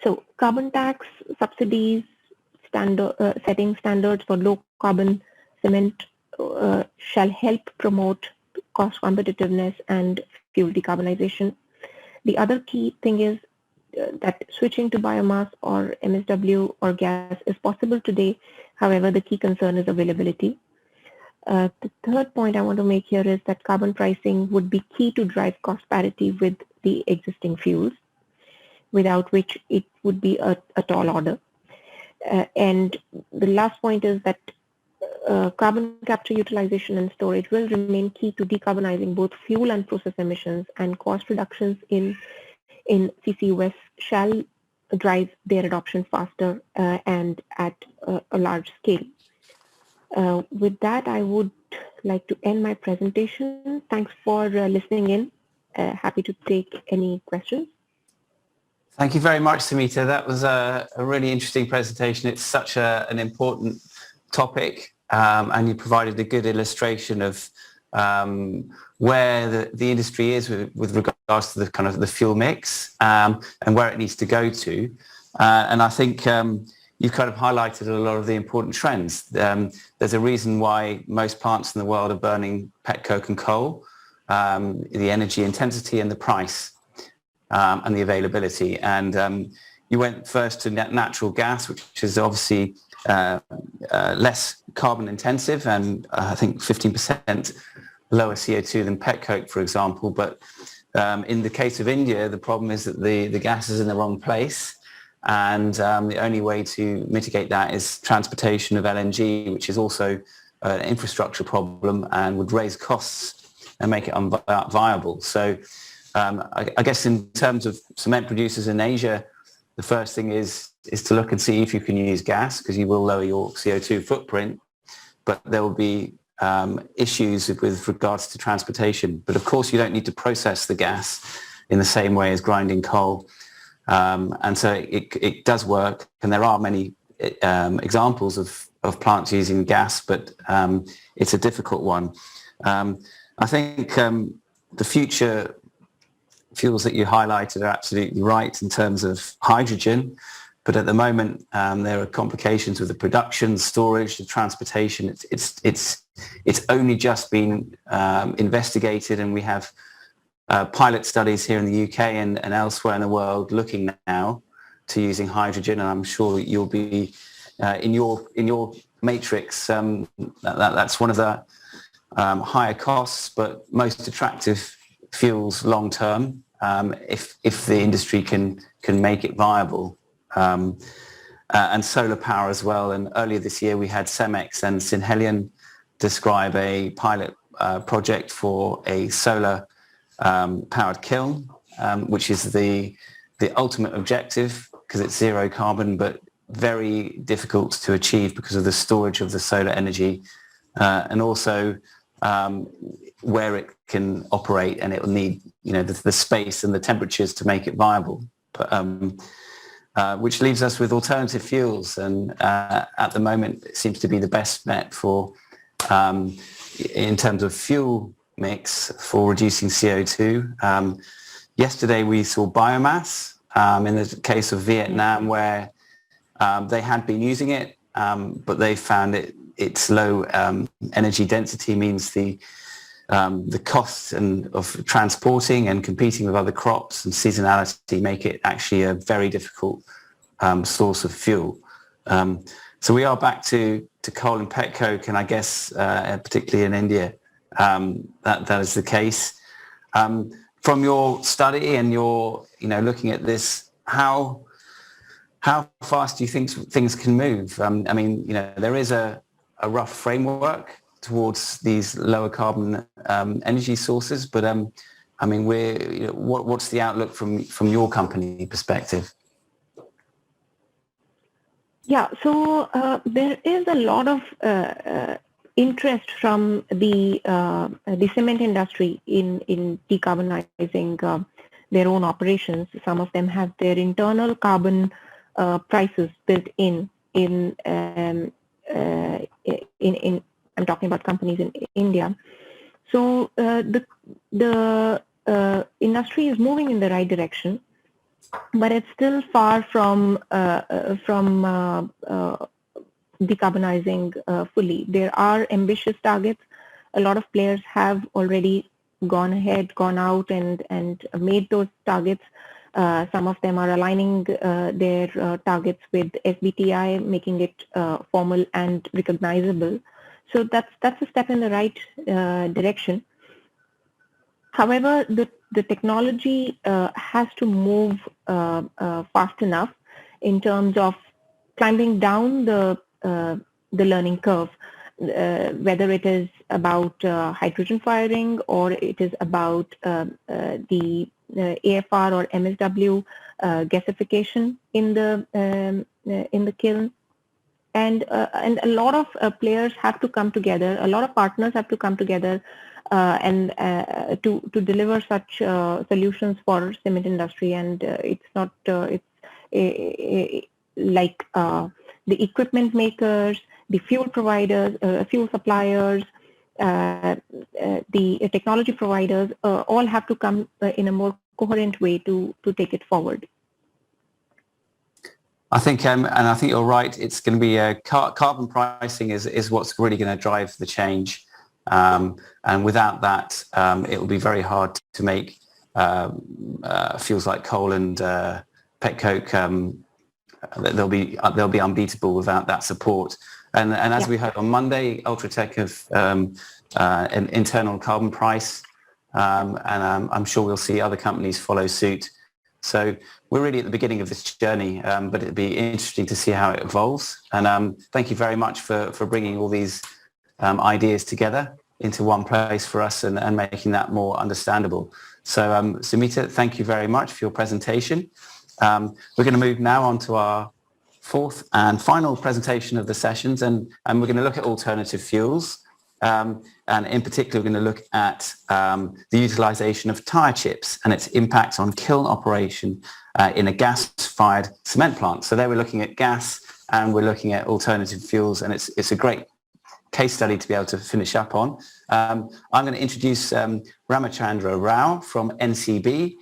So carbon tax, subsidies, setting standards for low carbon cement shall help promote cost competitiveness and fuel decarbonization. The other key thing is that switching to biomass or MSW or gas is possible today. However, the key concern is availability. The third point I want to make here is that carbon pricing would be key to drive cost parity with the existing fuels. without which it would be a tall order. And the last point is that carbon capture, utilization, and storage will remain key to decarbonizing both fuel and process emissions, and cost reductions in CCUS shall drive their adoption faster and at a large scale. With that, I would like to end my presentation. Thanks for listening in. Happy to take any questions. Thank you very much, Samita. That was a really interesting presentation. It's such an important topic, and you provided a good illustration of where the industry is with regards to the kind of the fuel mix and where it needs to go to. And I think you've kind of highlighted a lot of the important trends. There's a reason why most plants in the world are burning petcoke and coal, the energy intensity and the price. And the availability. And you went first to natural gas, which is obviously less carbon intensive and I think 15% lower CO2 than petcoke, for example. But in the case of India, the problem is that the gas is in the wrong place. And the only way to mitigate that is transportation of LNG, which is also an infrastructure problem and would raise costs and make it unviable. So I guess in terms of cement producers in Asia, the first thing is to look and see if you can use gas, because you will lower your CO2 footprint, but there will be issues with regards to transportation. But of course, you don't need to process the gas in the same way as grinding coal. And so it does work. And there are many examples of plants using gas, but it's a difficult one. I think the future fuels that you highlighted are absolutely right in terms of hydrogen, but at the moment there are complications with the production, storage, the transportation. It's only just been investigated, and we have pilot studies here in the UK and elsewhere in the world looking now to using hydrogen, and I'm sure you'll be in your matrix. That's one of the higher costs but most attractive fuels long term, if the industry can make it viable, and solar power as well. And earlier this year we had Cemex and Synhelion describe a pilot project for a solar powered kiln, which is the ultimate objective because it's zero carbon, but very difficult to achieve because of the storage of the solar energy, and also where it can operate, and it will need the space and the temperatures to make it viable. But, which leaves us with alternative fuels, and at the moment it seems to be the best bet for in terms of fuel mix for reducing CO2. Yesterday we saw biomass in the case of Vietnam, where they had been using it, but they found its low energy density means the costs of transporting and competing with other crops and seasonality make it actually a very difficult source of fuel. So we are back to coal and petcoke, and I guess particularly in India that is the case. From your study and your looking at this, how fast do you think things can move? I mean, there is a rough framework towards these lower carbon energy sources, but I mean, what's the outlook from your company perspective? Yeah, so there is a lot of interest from the cement industry in decarbonizing their own operations. Some of them have their internal carbon prices built in. I'm talking about companies in India. So the industry is moving in the right direction, but it's still far from decarbonizing fully. There are ambitious targets. A lot of players have already gone out and made those targets. Some of them are aligning their targets with SBTi, making it formal and recognizable. So that's a step in the right direction. However, the the technology has to move fast enough in terms of climbing down the learning curve, whether it is about hydrogen firing or it is about the AFR or MSW gasification in the kiln. And a lot of players have to come together, a lot of partners have to come together and to deliver such solutions for cement industry. And it's not like the equipment makers, the fuel providers, fuel suppliers, the technology providers, all have to come in a more coherent way to take it forward. I think, and I think you're right. It's going to be carbon pricing is what's really going to drive the change, and without that, it will be very hard to make fuels like coal and petcoke. They'll be unbeatable without that support. And as we heard on Monday, Ultratech have an internal carbon price, and I'm sure we'll see other companies follow suit. So we're really at the beginning of this journey, but it'd be interesting to see how it evolves. And thank you very much for bringing all these ideas together into one place for us and making that more understandable. So Sumita, thank you very much for your presentation. We're going to move now on to our fourth and final presentation of the sessions, and we're going to look at alternative fuels. And in particular, we're going to look at the utilization of tire chips and its impact on kiln operation in a gas-fired cement plant. So there we're looking at gas and we're looking at alternative fuels, and it's a great case study to be able to finish up on. I'm going to introduce Ramachandra Rao from NCB.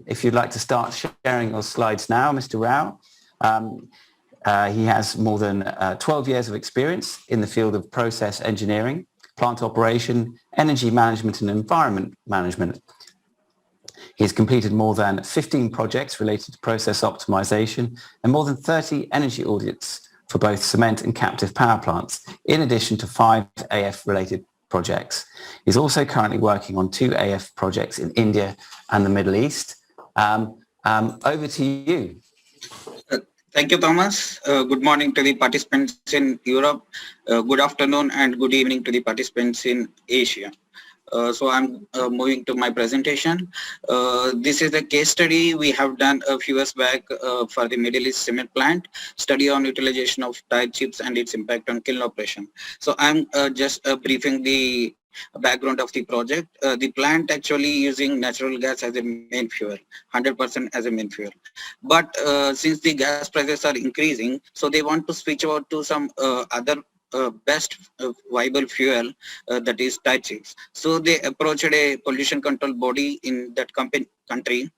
If you'd like to start sharing your slides now, Mr. Rao. He has more than 12 years of experience in the field of process engineering, plant operation, energy management and environment management. He's completed more than 15 projects related to process optimization and more than 30 energy audits for both cement and captive power plants, in addition to 5 AF-related projects. He's also currently working on 2 AF projects in India and the Middle East. Over to you. Thank you, Thomas. Good morning to the participants in Europe. Good afternoon and good evening to the participants in Asia. So I'm moving to my presentation. This is a case study we have done a few years back for the Middle East cement plant, study on utilization of tire chips and its impact on kiln operation. So I'm just briefing the background of the project. The plant actually using natural gas as a main fuel, 100% as a main fuel. But since the gas prices are increasing, so they want to switch over to some other best viable fuel, that is tire chips. So they approached a pollution control body in that country.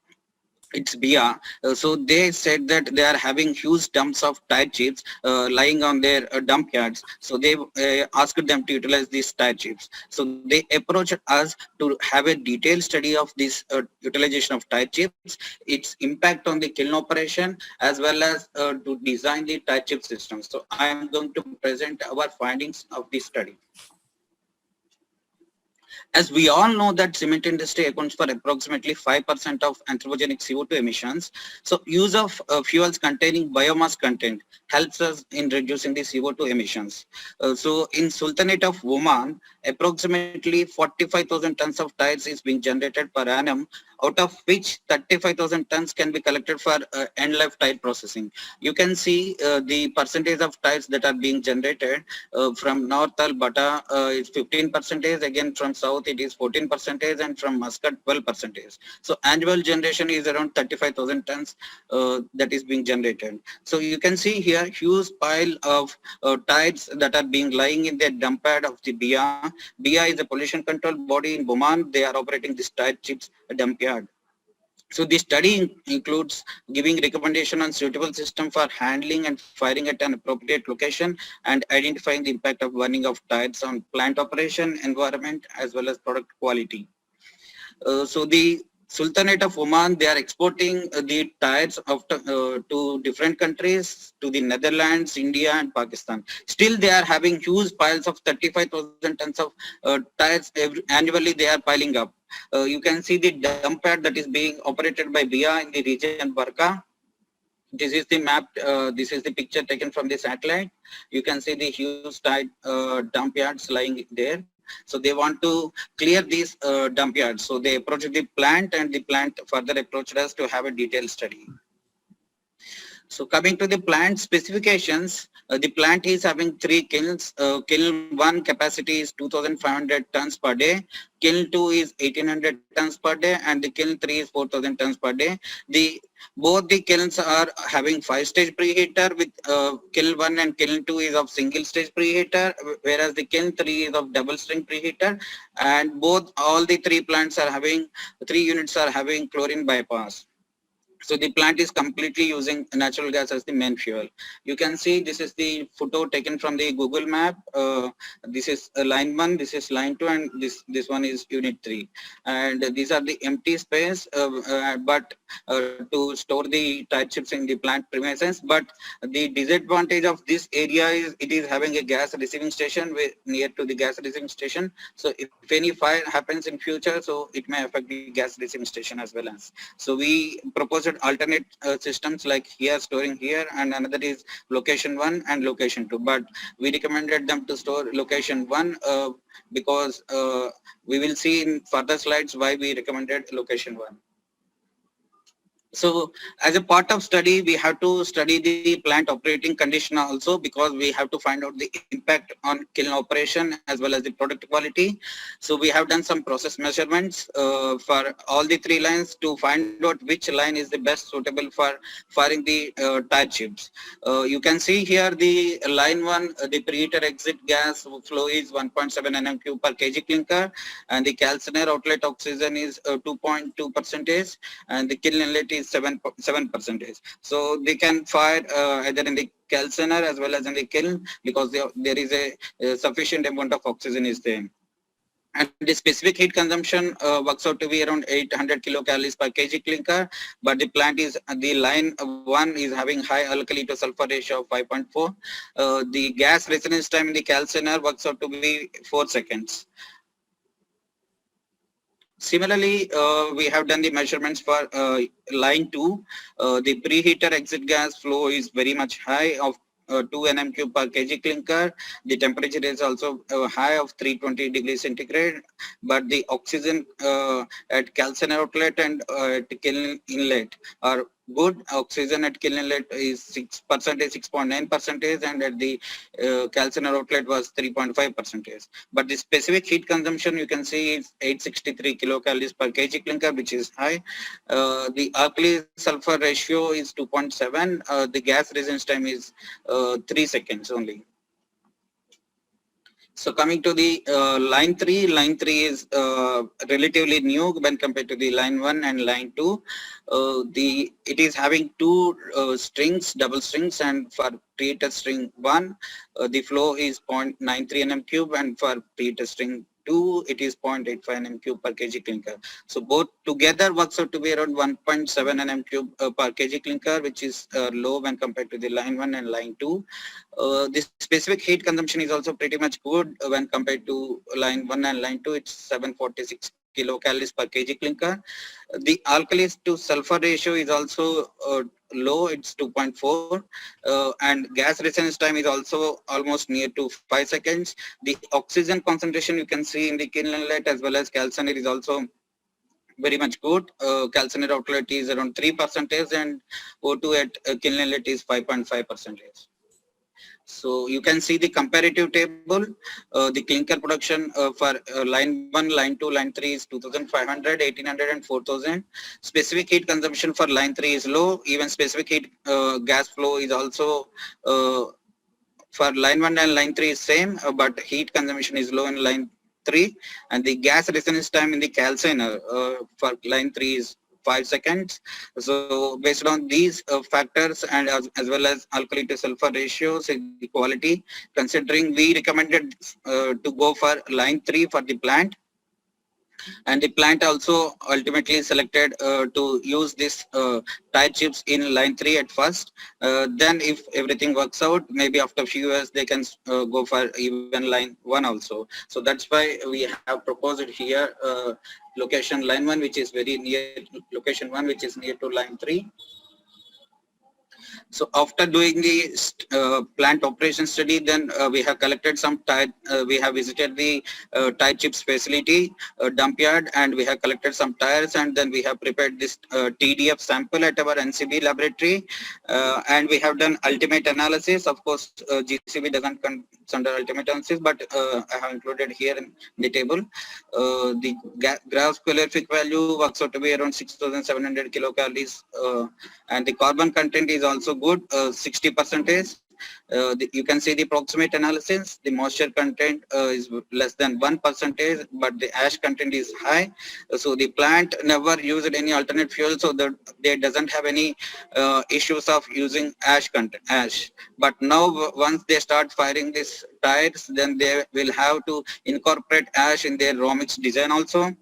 It's BIA. So they said that they are having huge dumps of tire chips lying on their dump yards. So they asked them to utilize these tire chips. So they approached us to have a detailed study of this utilization of tire chips, its impact on the kiln operation, as well as to design the tire chip system. So I am going to present our findings of this study. As we all know that cement industry accounts for approximately 5% of anthropogenic CO2 emissions. So use of fuels containing biomass content helps us in reducing the CO2 emissions. So in Sultanate of Oman, approximately 45,000 tons of tires is being generated per annum, out of which 35,000 tons can be collected for end-life tire processing. You can see the percentage of tires that are being generated from North Al-Bata is 15%, again from South it is 14%, and from Muscat 12%. So annual generation is around 35,000 tons that is being generated. So you can see here huge pile of tires that are being lying in the dump pad of the BIA. BIA is a pollution control body in Oman. They are operating this tire chips dump yard. So the study includes giving recommendation on suitable system for handling and firing at an appropriate location, and identifying the impact of burning of tires on plant operation, environment, as well as product quality. So the Sultanate of Oman, they are exporting the tires to different countries, to the Netherlands, India, and Pakistan. Still, they are having huge piles of 35,000 tons of tires annually. They are piling up. you can see the dump pad that is being operated by BIA in the region Barka. This is the map. This is the picture taken from the satellite. You can see the huge dump yards lying there. So they want to clear these dump yards. So they approached the plant, and the plant further approached us to have a detailed study. So coming to the plant specifications, the plant is having 3 kilns. Kiln 1 capacity is 2,500 tons per day. Kiln 2 is 1,800 tons per day, and the kiln 3 is 4,000 tons per day. Both the kilns are having 5-stage preheater, with kiln 1 and kiln 2 is of single-stage preheater, whereas the kiln 3 is of double-string preheater. And all the 3 plants are having, 3 units are having chlorine bypass. So the plant is completely using natural gas as the main fuel. You can see this is the photo taken from the Google map. This is line 1, this is line 2, and this one is unit 3. And these are the empty space, but to store the tire chips in the plant premises. But the disadvantage of this area is it is having a gas receiving station near to the gas receiving station. So if any fire happens in future, so it may affect the gas receiving station as well as. So we proposed alternate systems like here, storing here, and another is location 1 and location 2. But we recommended them to store location 1 because we will see in further slides why we recommended location 1. So as a part of study, we have to study the plant operating condition also, because we have to find out the impact on kiln operation as well as the product quality. So we have done some process measurements for all the 3 lines to find out which line is the best suitable for firing the tire chips. You can see here the line 1, the preheater exit gas flow is 1.7 nm³ per kg clinker, and the calciner outlet oxygen is 2.2%, and the kiln inlet is 7%. So they can fire either in the calciner as well as in the kiln, because there is a sufficient amount of oxygen is there. And the specific heat consumption works out to be around 800 kilocalories per kg clinker, but the plant is, the line 1 is having high alkali to sulfur ratio of 5.4. The gas resonance time in the calciner works out to be 4 seconds. Similarly, we have done the measurements for line 2. The preheater exit gas flow is very much high of 2 nm³ per kg clinker. The temperature is also high of 320 degrees centigrade, but the oxygen at calciner outlet and at kiln inlet are good. Oxygen at kiln inlet is 6%, 6.9%, and at the calciner outlet was 3.5%. But the specific heat consumption you can see is 863 kilocalories per kg clinker, which is high. The alkali sulfur ratio is 2.7. The gas resistance time is 3 seconds only. So coming to the line 3 is relatively new when compared to the line 1 and line 2. It is having 2 strings, double strings, and for preheater string 1, the flow is 0.93 nm³, and for preheater string 2, it is 0.85 nm³ per kg clinker. So both together works out to be around 1.7 nm³ per kg clinker, which is low when compared to the line 1 and line 2. The specific heat consumption is also pretty much good when compared to line 1 and line 2. It's 746 kilocalories per kg clinker. The alkali to sulfur ratio is also low, it's 2.4, and gas resistance time is also almost near to 5 seconds. The oxygen concentration you can see in the kiln inlet as well as calciner is also very much good. Calciner outlet is around 3%, and O2 at kiln inlet is 5.5%. So you can see the comparative table. The clinker production for line 1, line 2, line 3 is 2,500, 1,800, and 4,000. Specific heat consumption for line 3 is low. Even specific heat gas flow is also for line 1 and line 3 is same, but heat consumption is low in line 3. And the gas resonance time in the calciner for line 3 is 5 seconds. So based on these factors, and as well as alkali to sulfur ratios and the quality, considering we recommended to go for line 3 for the plant. And the plant also ultimately selected to use this tire chips in line 3 at first. Then if everything works out, maybe after a few years they can go for even line 1 also. So that's why we have proposed it here, location line 1, which is very near location 1, which is near to line 3. So after doing the plant operation study, then we have collected some tire, we have visited the tire chips facility, dump yard, and we have collected some tires, and then we have prepared this TDF sample at our NCB laboratory, and we have done ultimate analysis. Of course, GCB doesn't consider ultimate analysis, but I have included here in the table. The gross calorific value works out to be around 6,700 kilocalories, and the carbon content is also good, 60%. You can see the approximate analysis. The moisture content is less than 1%, but the ash content is high. So the plant never used any alternate fuel, so that they doesn't have any issues of using ash content. But now once they start firing these tires, then they will have to incorporate ash in their raw mix design also.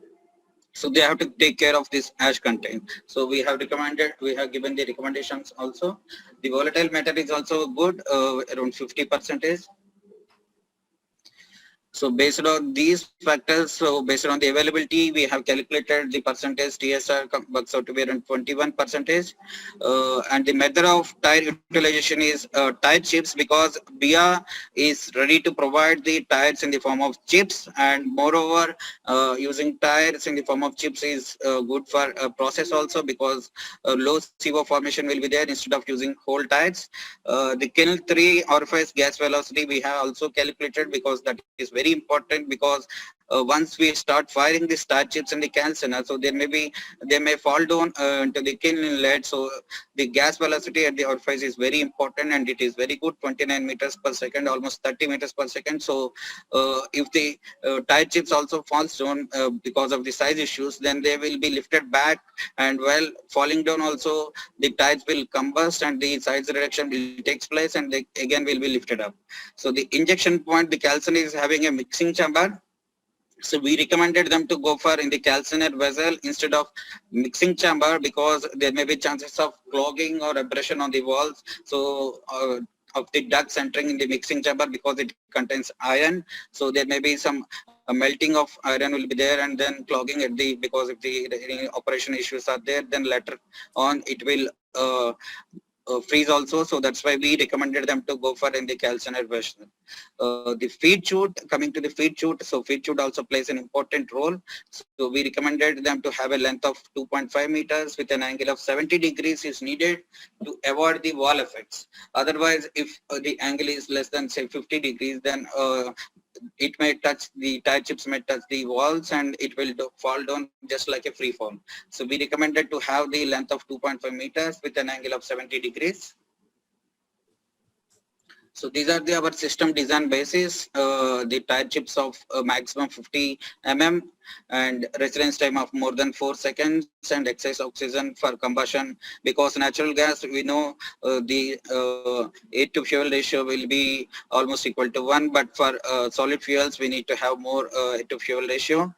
So they have to take care of this ash content. So we have recommended, we have given the recommendations also. The volatile matter is also good, around 50%. So based on these factors, so based on the availability, we have calculated the percentage TSR works out to be around 21%. And the method of tire utilization is tire chips, because BIA is ready to provide the tires in the form of chips, and moreover, using tires in the form of chips is good for process also, because low CO formation will be there instead of using whole tires. The kiln 3 orifice gas velocity we have also calculated, because that is very important, because once we start firing the tire chips in the calciner, so they may fall down into the kiln inlet. So the gas velocity at the orifice is very important, and it is very good, 29 meters per second, almost 30 meters per second. So if the tire chips also falls down because of the size issues, then they will be lifted back, and while falling down also the tires will combust and the size reduction will takes place, and they again will be lifted up. So the injection point, the calciner is having a mixing chamber. So we recommended them to go for in the calciner vessel instead of mixing chamber, because there may be chances of clogging or abrasion on the walls. So of the ducts entering in the mixing chamber, because it contains iron. So there may be some melting of iron will be there, and then clogging at the, because if the any operation issues are there, then later on it will freeze also. So that's why we recommended them to go for in the calciner version. The feed chute, coming to the feed chute, so feed chute also plays an important role. So we recommended them to have a length of 2.5 meters with an angle of 70 degrees is needed to avoid the wall effects. Otherwise, if the angle is less than say 50 degrees, then it may touch, the tire chips may touch the walls, and it will fall down just like a free fall. So we recommended to have the length of 2.5 meters with an angle of 70 degrees. So these are our system design basis, the tire chips of maximum 50 mm and residence time of more than 4 seconds, and excess oxygen for combustion, because natural gas, we know the air to fuel ratio will be almost equal to 1, but for solid fuels we need to have more air to fuel ratio.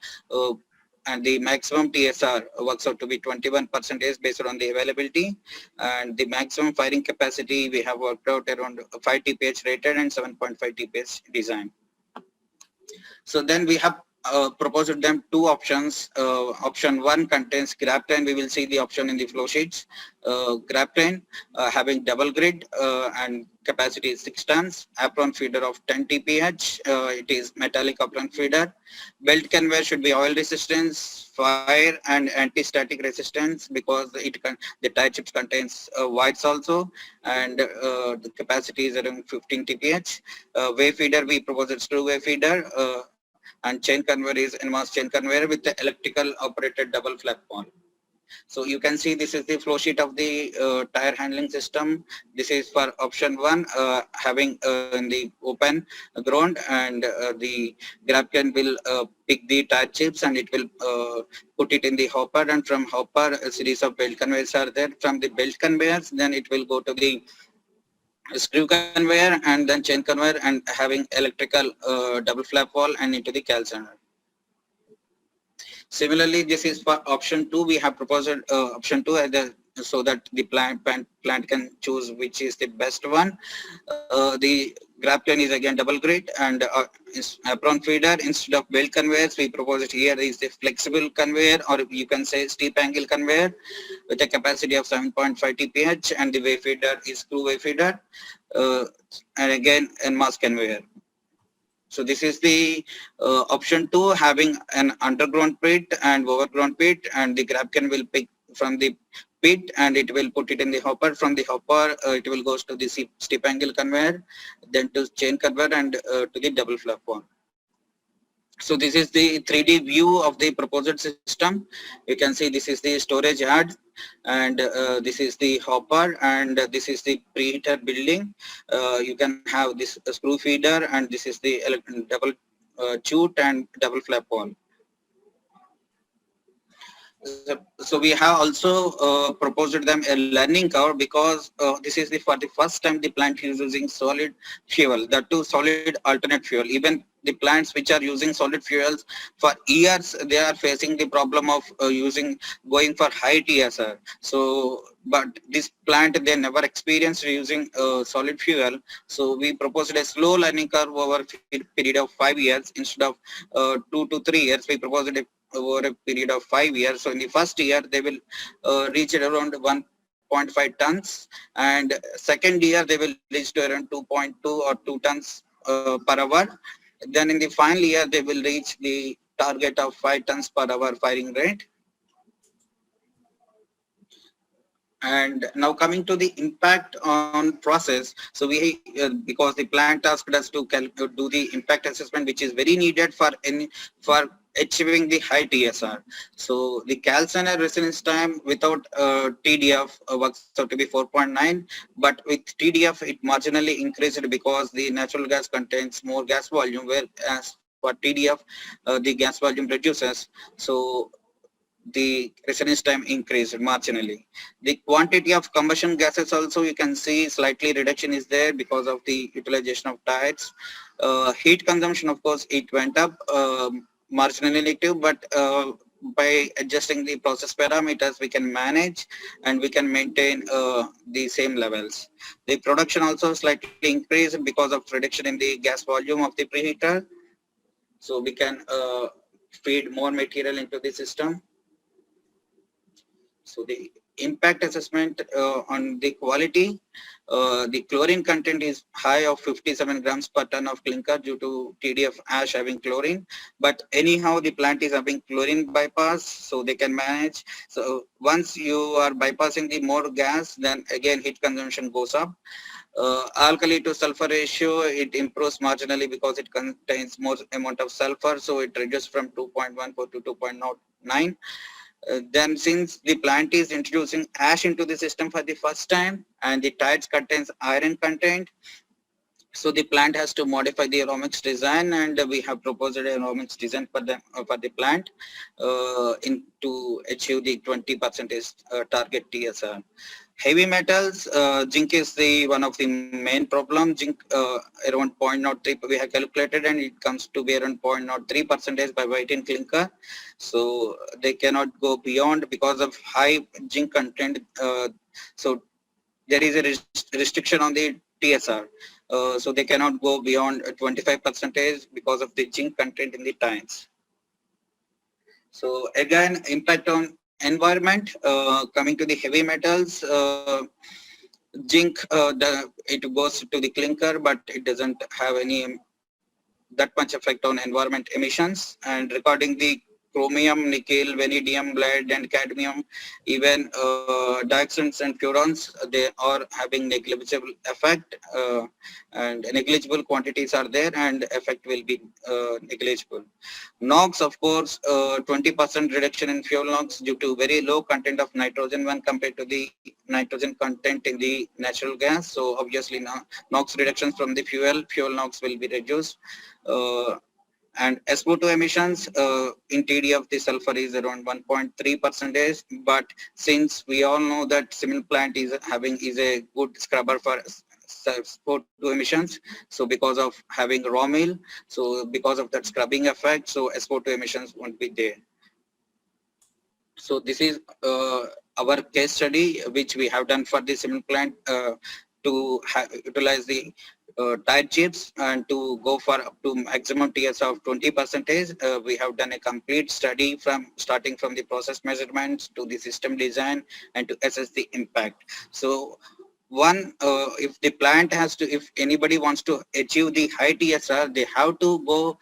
And the maximum TSR works out to be 21% based on the availability, and the maximum firing capacity we have worked out around 5 TPH rated and 7.5 TPH design. So then we have proposed them two options. Option 1 contains grab train. We will see the option in the flow sheets. Grab train having double grid and capacity is 6 tons. Apron feeder of 10 TPH. It is metallic apron feeder. Belt conveyor should be oil resistance, fire and anti-static resistance, because the tire chips contains whites also, and the capacity is around 15 TPH. Way feeder, we propose a screw way feeder, and chain conveyor is advanced chain conveyor with the electrical operated double flap pole. So you can see this is the flow sheet of the tire handling system. This is for option 1, having in the open ground, and the grab can will pick the tire chips, and it will put it in the hopper, and from hopper a series of belt conveyors are there. From the belt conveyors, then it will go to the screw conveyor and then chain conveyor, and having electrical double flap wall and into the calciner. Similarly, this is for option 2. We have proposed option 2 so that the plant can choose which is the best one. The grab crane is again double grid, and apron feeder instead of belt conveyors, we proposed here is the flexible conveyor, or you can say steep angle conveyor with a capacity of 7.5 TPH, and the way feeder is screw way feeder, and again en masse conveyor. So this is the option 2, having an underground pit and overground pit, and the grab can will pick from the pit and it will put it in the hopper. From the hopper, it will goes to the steep angle conveyor, then to chain conveyor, and to the double flap one. So this is the 3D view of the proposed system. You can see this is the storage yard, and this is the hopper, and this is the preheater building. You can have this screw feeder, and this is the double chute and double flap wall. So we have also proposed them a learning curve, because this is for the first time the plant is using solid fuel, that too solid alternate fuel. Even the plants which are using solid fuels for years, they are facing the problem of going for high TSR. So, but this plant, they never experienced using solid fuel. So we proposed a slow learning curve over a period of 5 years instead of 2 to 3 years. We proposed a over a period of 5 years. So in the first year, they will reach around 1.5 tons, and second year they will reach to around 2.2 or 2 tons per hour. Then in the final year, they will reach the target of 5 tons per hour firing rate. And now coming to the impact on process. So we, because the plant asked us to do the impact assessment, which is very needed for achieving the high TSR. So the calciner residence time without TDF works out to be 4.9, but with TDF it marginally increased because the natural gas contains more gas volume, whereas for TDF the gas volume reduces. So the residence time increased marginally. The quantity of combustion gases also, you can see slightly reduction is there because of the utilization of tires. Heat consumption, of course, it went up marginally negative, but by adjusting the process parameters, we can manage and we can maintain the same levels. The production also slightly increased because of reduction in the gas volume of the preheater. So we can feed more material into the system. So the impact assessment on the quality, the chlorine content is high of 57 grams per ton of clinker due to TDF ash having chlorine. But anyhow, the plant is having chlorine bypass, so they can manage. So once you are bypassing the more gas, then again heat consumption goes up. Alkali to sulfur ratio, it improves marginally because it contains more amount of sulfur, so it reduces from 2.14 to 2.09. Then since the plant is introducing ash into the system for the first time and the tires contains iron content, so the plant has to modify the aeromics design, and we have proposed an aeromics design for the plant to achieve the 20% target TSR. Heavy metals, zinc is the one of the main problem. Zinc around 0.03 we have calculated, and it comes to be around 0.03% by weight in clinker. So they cannot go beyond because of high zinc content. So there is a restriction on the TSR. So they cannot go beyond 25% because of the zinc content in the tires. So again, impact on environment, coming to the heavy metals, zinc, it goes to the clinker, but it doesn't have any that much effect on environment emissions. And regarding the chromium, nickel, vanadium, lead, and cadmium, even dioxins and furans, they are having negligible effect, and negligible quantities are there, and effect will be negligible. NOx, of course, 20% reduction in fuel NOx due to very low content of nitrogen when compared to the nitrogen content in the natural gas. So obviously now NOx reductions from the fuel NOx will be reduced. And SO2 emissions in TDF, the sulfur is around 1.3%, but since we all know that cement plant is a good scrubber for SO2 emissions, so because of having raw mill, so because of that scrubbing effect, so SO2 emissions won't be there. So this is our case study which we have done for the cement plant to utilize the tire chips and to go for up to maximum TS of 20%. We have done a complete study from starting from the process measurements to the system design and to assess the impact. So one, if the plant has to, if anybody wants to achieve the high TSR, they have to go,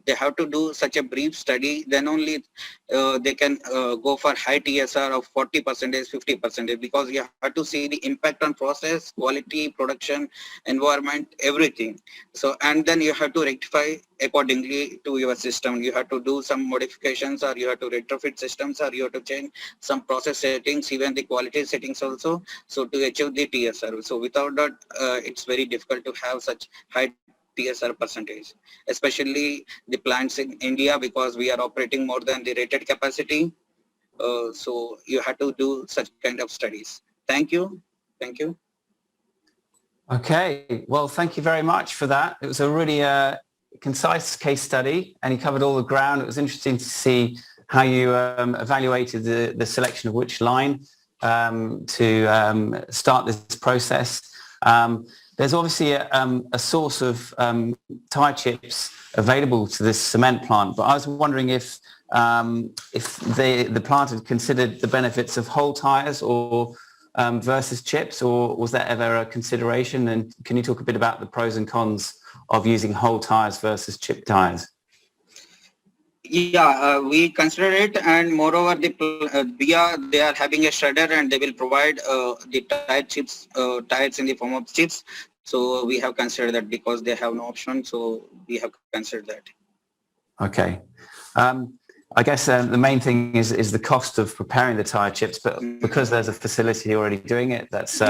they have to do such a brief study, then only they can go for high TSR of 40%, 50%, because you have to see the impact on process, quality, production, environment, everything. So, and then you have to rectify accordingly to your system. You have to do some modifications, or you have to retrofit systems, or you have to change some process settings, even the quality settings also, so to achieve the TSR. So without that, it's very difficult to have such high TSR percentage, especially the plants in India, because we are operating more than the rated capacity. So you have to do such kind of studies. Thank you. Thank you. Okay, well, thank you very much for that. It was a really concise case study, and you covered all the ground. It was interesting to see how you evaluated the selection of which line to start this process. There's obviously a source of tire chips available to this cement plant, but I was wondering if the plant had considered the benefits of whole tires or versus chips, or was that ever a consideration? And can you talk a bit about the pros and cons of using whole tires versus chip tires? Yeah, we consider it, and moreover, they are having a shredder, and they will provide the tire chips, tires in the form of chips. So we have considered that because they have no option. So we have considered that. Okay. I guess the main thing is the cost of preparing the tire chips, but because there's a facility already doing it, that's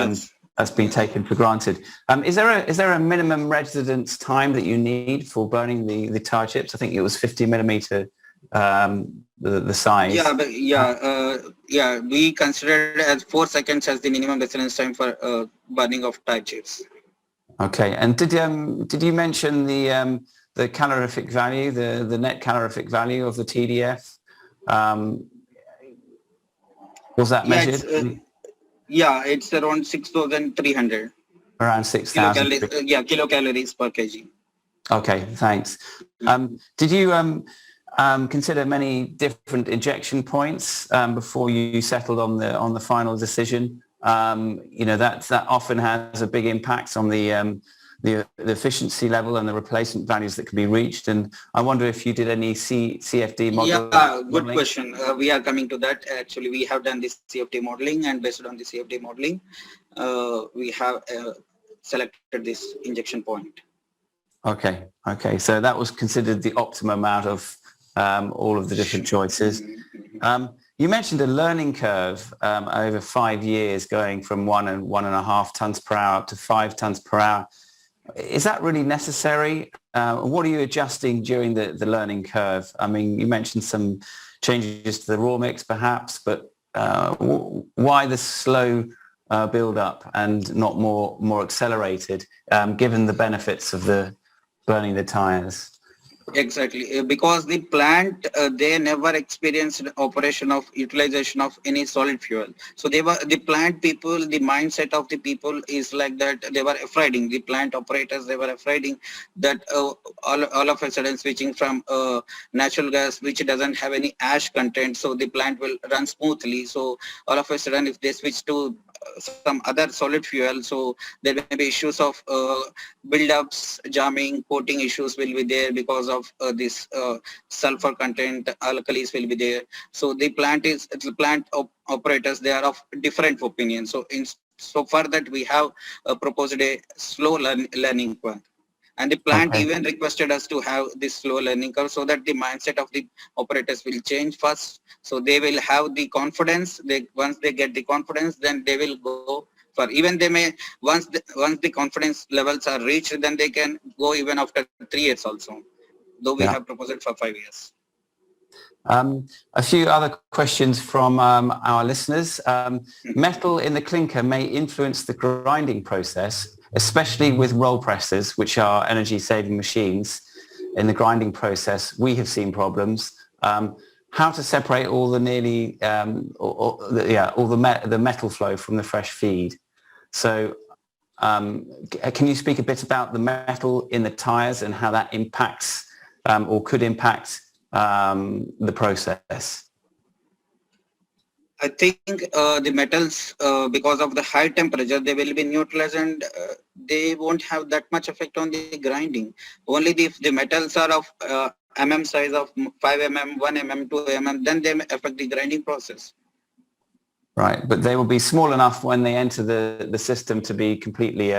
been taken for granted. Is there a minimum residence time that you need for burning the tire chips? I think it was 50 millimeter, the size. Yeah, but we consider as 4 seconds as the minimum residence time for burning of tire chips. Okay, and did you mention the calorific value, the net calorific value of the TDF? Was that measured? It's around 6,300. Around 6,000. Kilocalories per kg. Okay, thanks. Did you consider many different injection points before you settled on the final decision? That often has a big impact on the efficiency level and the replacement values that can be reached. And I wonder if you did any CFD modeling. Yeah, good question. We are coming to that. Actually, we have done this CFD modeling, and based on the CFD modeling, we have selected this injection point. Okay. So that was considered the optimum out of all of the different choices. You mentioned a learning curve over 5 years, going from 1 and 1.5 tons per hour up to 5 tons per hour. Is that really necessary? What are you adjusting during the learning curve? I mean, you mentioned some changes to the raw mix perhaps, but why the slow build up and not more accelerated, given the benefits of the burning the tires? Exactly, because the plant, they never experienced operation of utilization of any solid fuel. So the plant people, the mindset of the people is like that. They were afraid, the plant operators, they were afraid that all of a sudden switching from natural gas, which doesn't have any ash content, so the plant will run smoothly. So all of a sudden, if they switch to some other solid fuel, so there may be issues of build-ups, jamming, coating issues will be there because of this sulfur content, alkalis will be there. So the plant operators, they are of different opinion. So so far that we have proposed a slow learning curve. And the plant even requested us to have this slow learning curve so that the mindset of the operators will change first. So they will have the confidence. Once they get the confidence, then they will go for, even they may, once the confidence levels are reached, then they can go even after 3 years also, though we have proposed it for 5 years. A few other questions from our listeners. Metal in the clinker may influence the grinding process, especially with roll presses, which are energy-saving machines. In the grinding process, we have seen problems. how to separate all the the metal flow from the fresh feed. So can you speak a bit about the metal in the tires and how that impacts or could impact the process? I think the metals, because of the high temperature, they will be neutralized and they won't have that much effect on the grinding. Only if the metals are of mm size of 5 mm, 1 mm, 2 mm, then they may affect the grinding process. Right, but they will be small enough when they enter the system to be completely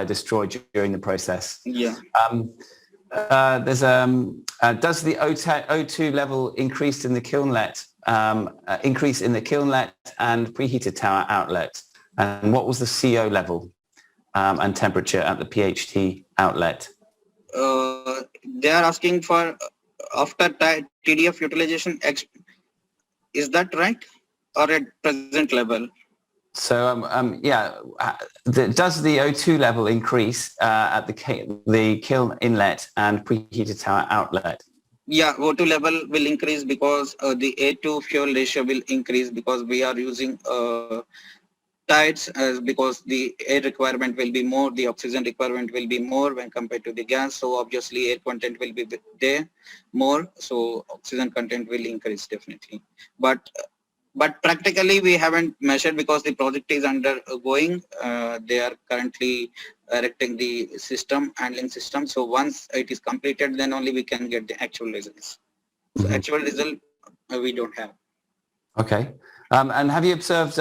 destroyed during the process. Yeah. Does the O2 level increase in the kilnlet and preheated tower outlet? And what was the CO level and temperature at the PHT outlet? They are asking for after TDF utilization. Is that right? Or at present level? So does the O2 level increase at the kiln inlet and preheated tower outlet? Yeah, O2 level will increase because the A2 fuel ratio will increase because we are using tides, because the air requirement will be more, the oxygen requirement will be more when compared to the gas. So obviously air content will be there more. So oxygen content will increase definitely. But practically we haven't measured because the project is undergoing. They are currently erecting the system, handling system. So once it is completed, then only we can get the actual results. So actual result we don't have. Okay. And have you observed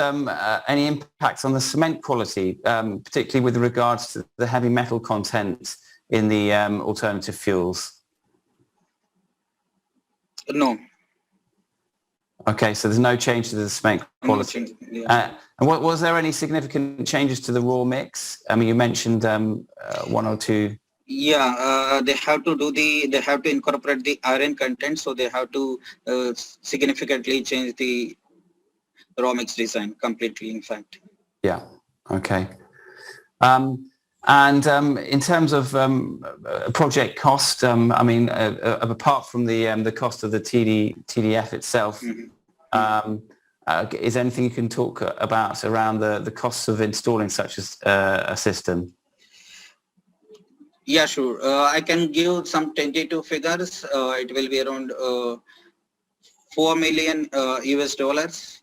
any impacts on the cement quality, particularly with regards to the heavy metal content in the alternative fuels? No. Okay, so there's no change to the cement quality. No change, yeah. And was there any significant changes to the raw mix? I mean, you mentioned one or two. Yeah, they have to incorporate the iron content, so they have to significantly change the raw mix design completely, in fact. Yeah. Okay. And in terms of project cost, I mean, apart from the cost of the TDF itself, is there anything you can talk about around the costs of installing such a system? Yeah, sure. I can give some tentative figures. It will be around $4 million US,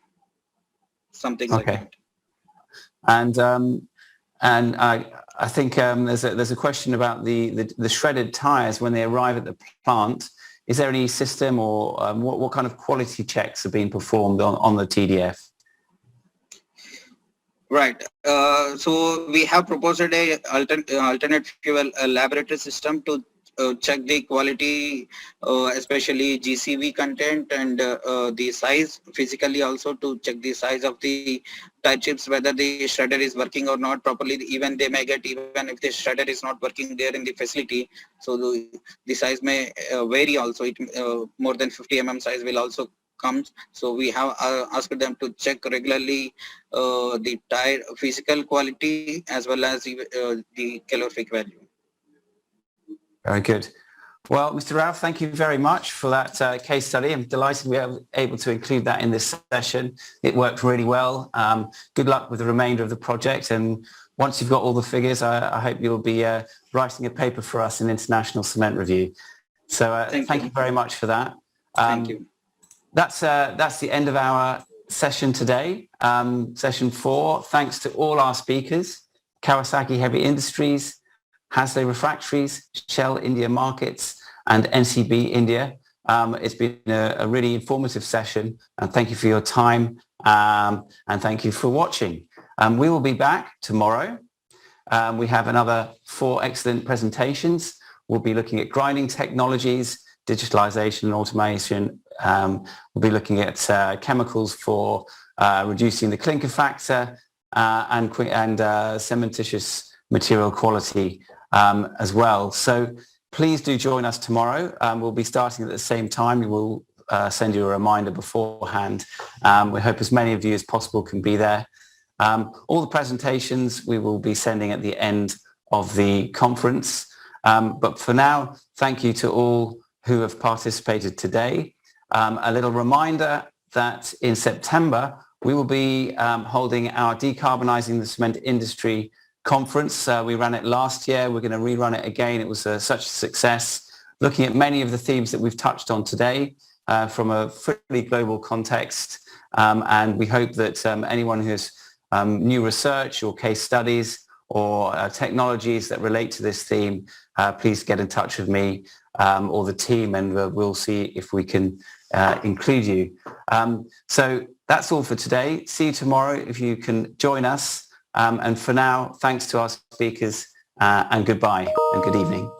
something like that. And I think there's a question about the shredded tires when they arrive at the plant. Is there any system or what kind of quality checks are being performed on the TDF? Right. So we have proposed a alternate fuel laboratory system to check the quality, especially GCV content and the size, physically also to check the size of the tire chips, whether the shredder is working or not properly. Even they may get, even if the shredder is not working there in the facility, so the size may vary also. It more than 50 mm size will also comes. So we have asked them to check regularly the tire physical quality as well as the calorific value. Very good. Well, Mr. Rao, thank you very much for that case study. I'm delighted we were able to include that in this session. It worked really well. Good luck with the remainder of the project. And once you've got all the figures, I hope you'll be writing a paper for us in International Cement Review. So thank you very much for that. Thank you. That's the end of our session today, session 4. Thanks to all our speakers, Kawasaki Heavy Industries, Hasley Refractories, Shell India Markets, and NCB India. It's been a really informative session, and thank you for your time, and thank you for watching. We will be back tomorrow. We have another 4 excellent presentations. We'll be looking at grinding technologies, digitalization and automation. We'll be looking at chemicals for reducing the clinker factor and cementitious material quality as well. So please do join us tomorrow. We'll be starting at the same time. We will send you a reminder beforehand. We hope as many of you as possible can be there. All the presentations we will be sending at the end of the conference. But for now, thank you to all who have participated today. A little reminder that in September, we will be holding our Decarbonising the Cement Industry conference. We ran it last year. We're going to rerun it again. It was such a success, looking at many of the themes that we've touched on today from a pretty global context. And we hope that anyone who has new research or case studies or technologies that relate to this theme, please get in touch with me or the team, and we'll see if we can include you. So that's all for today. See you tomorrow if you can join us. And for now, thanks to our speakers and goodbye and good evening.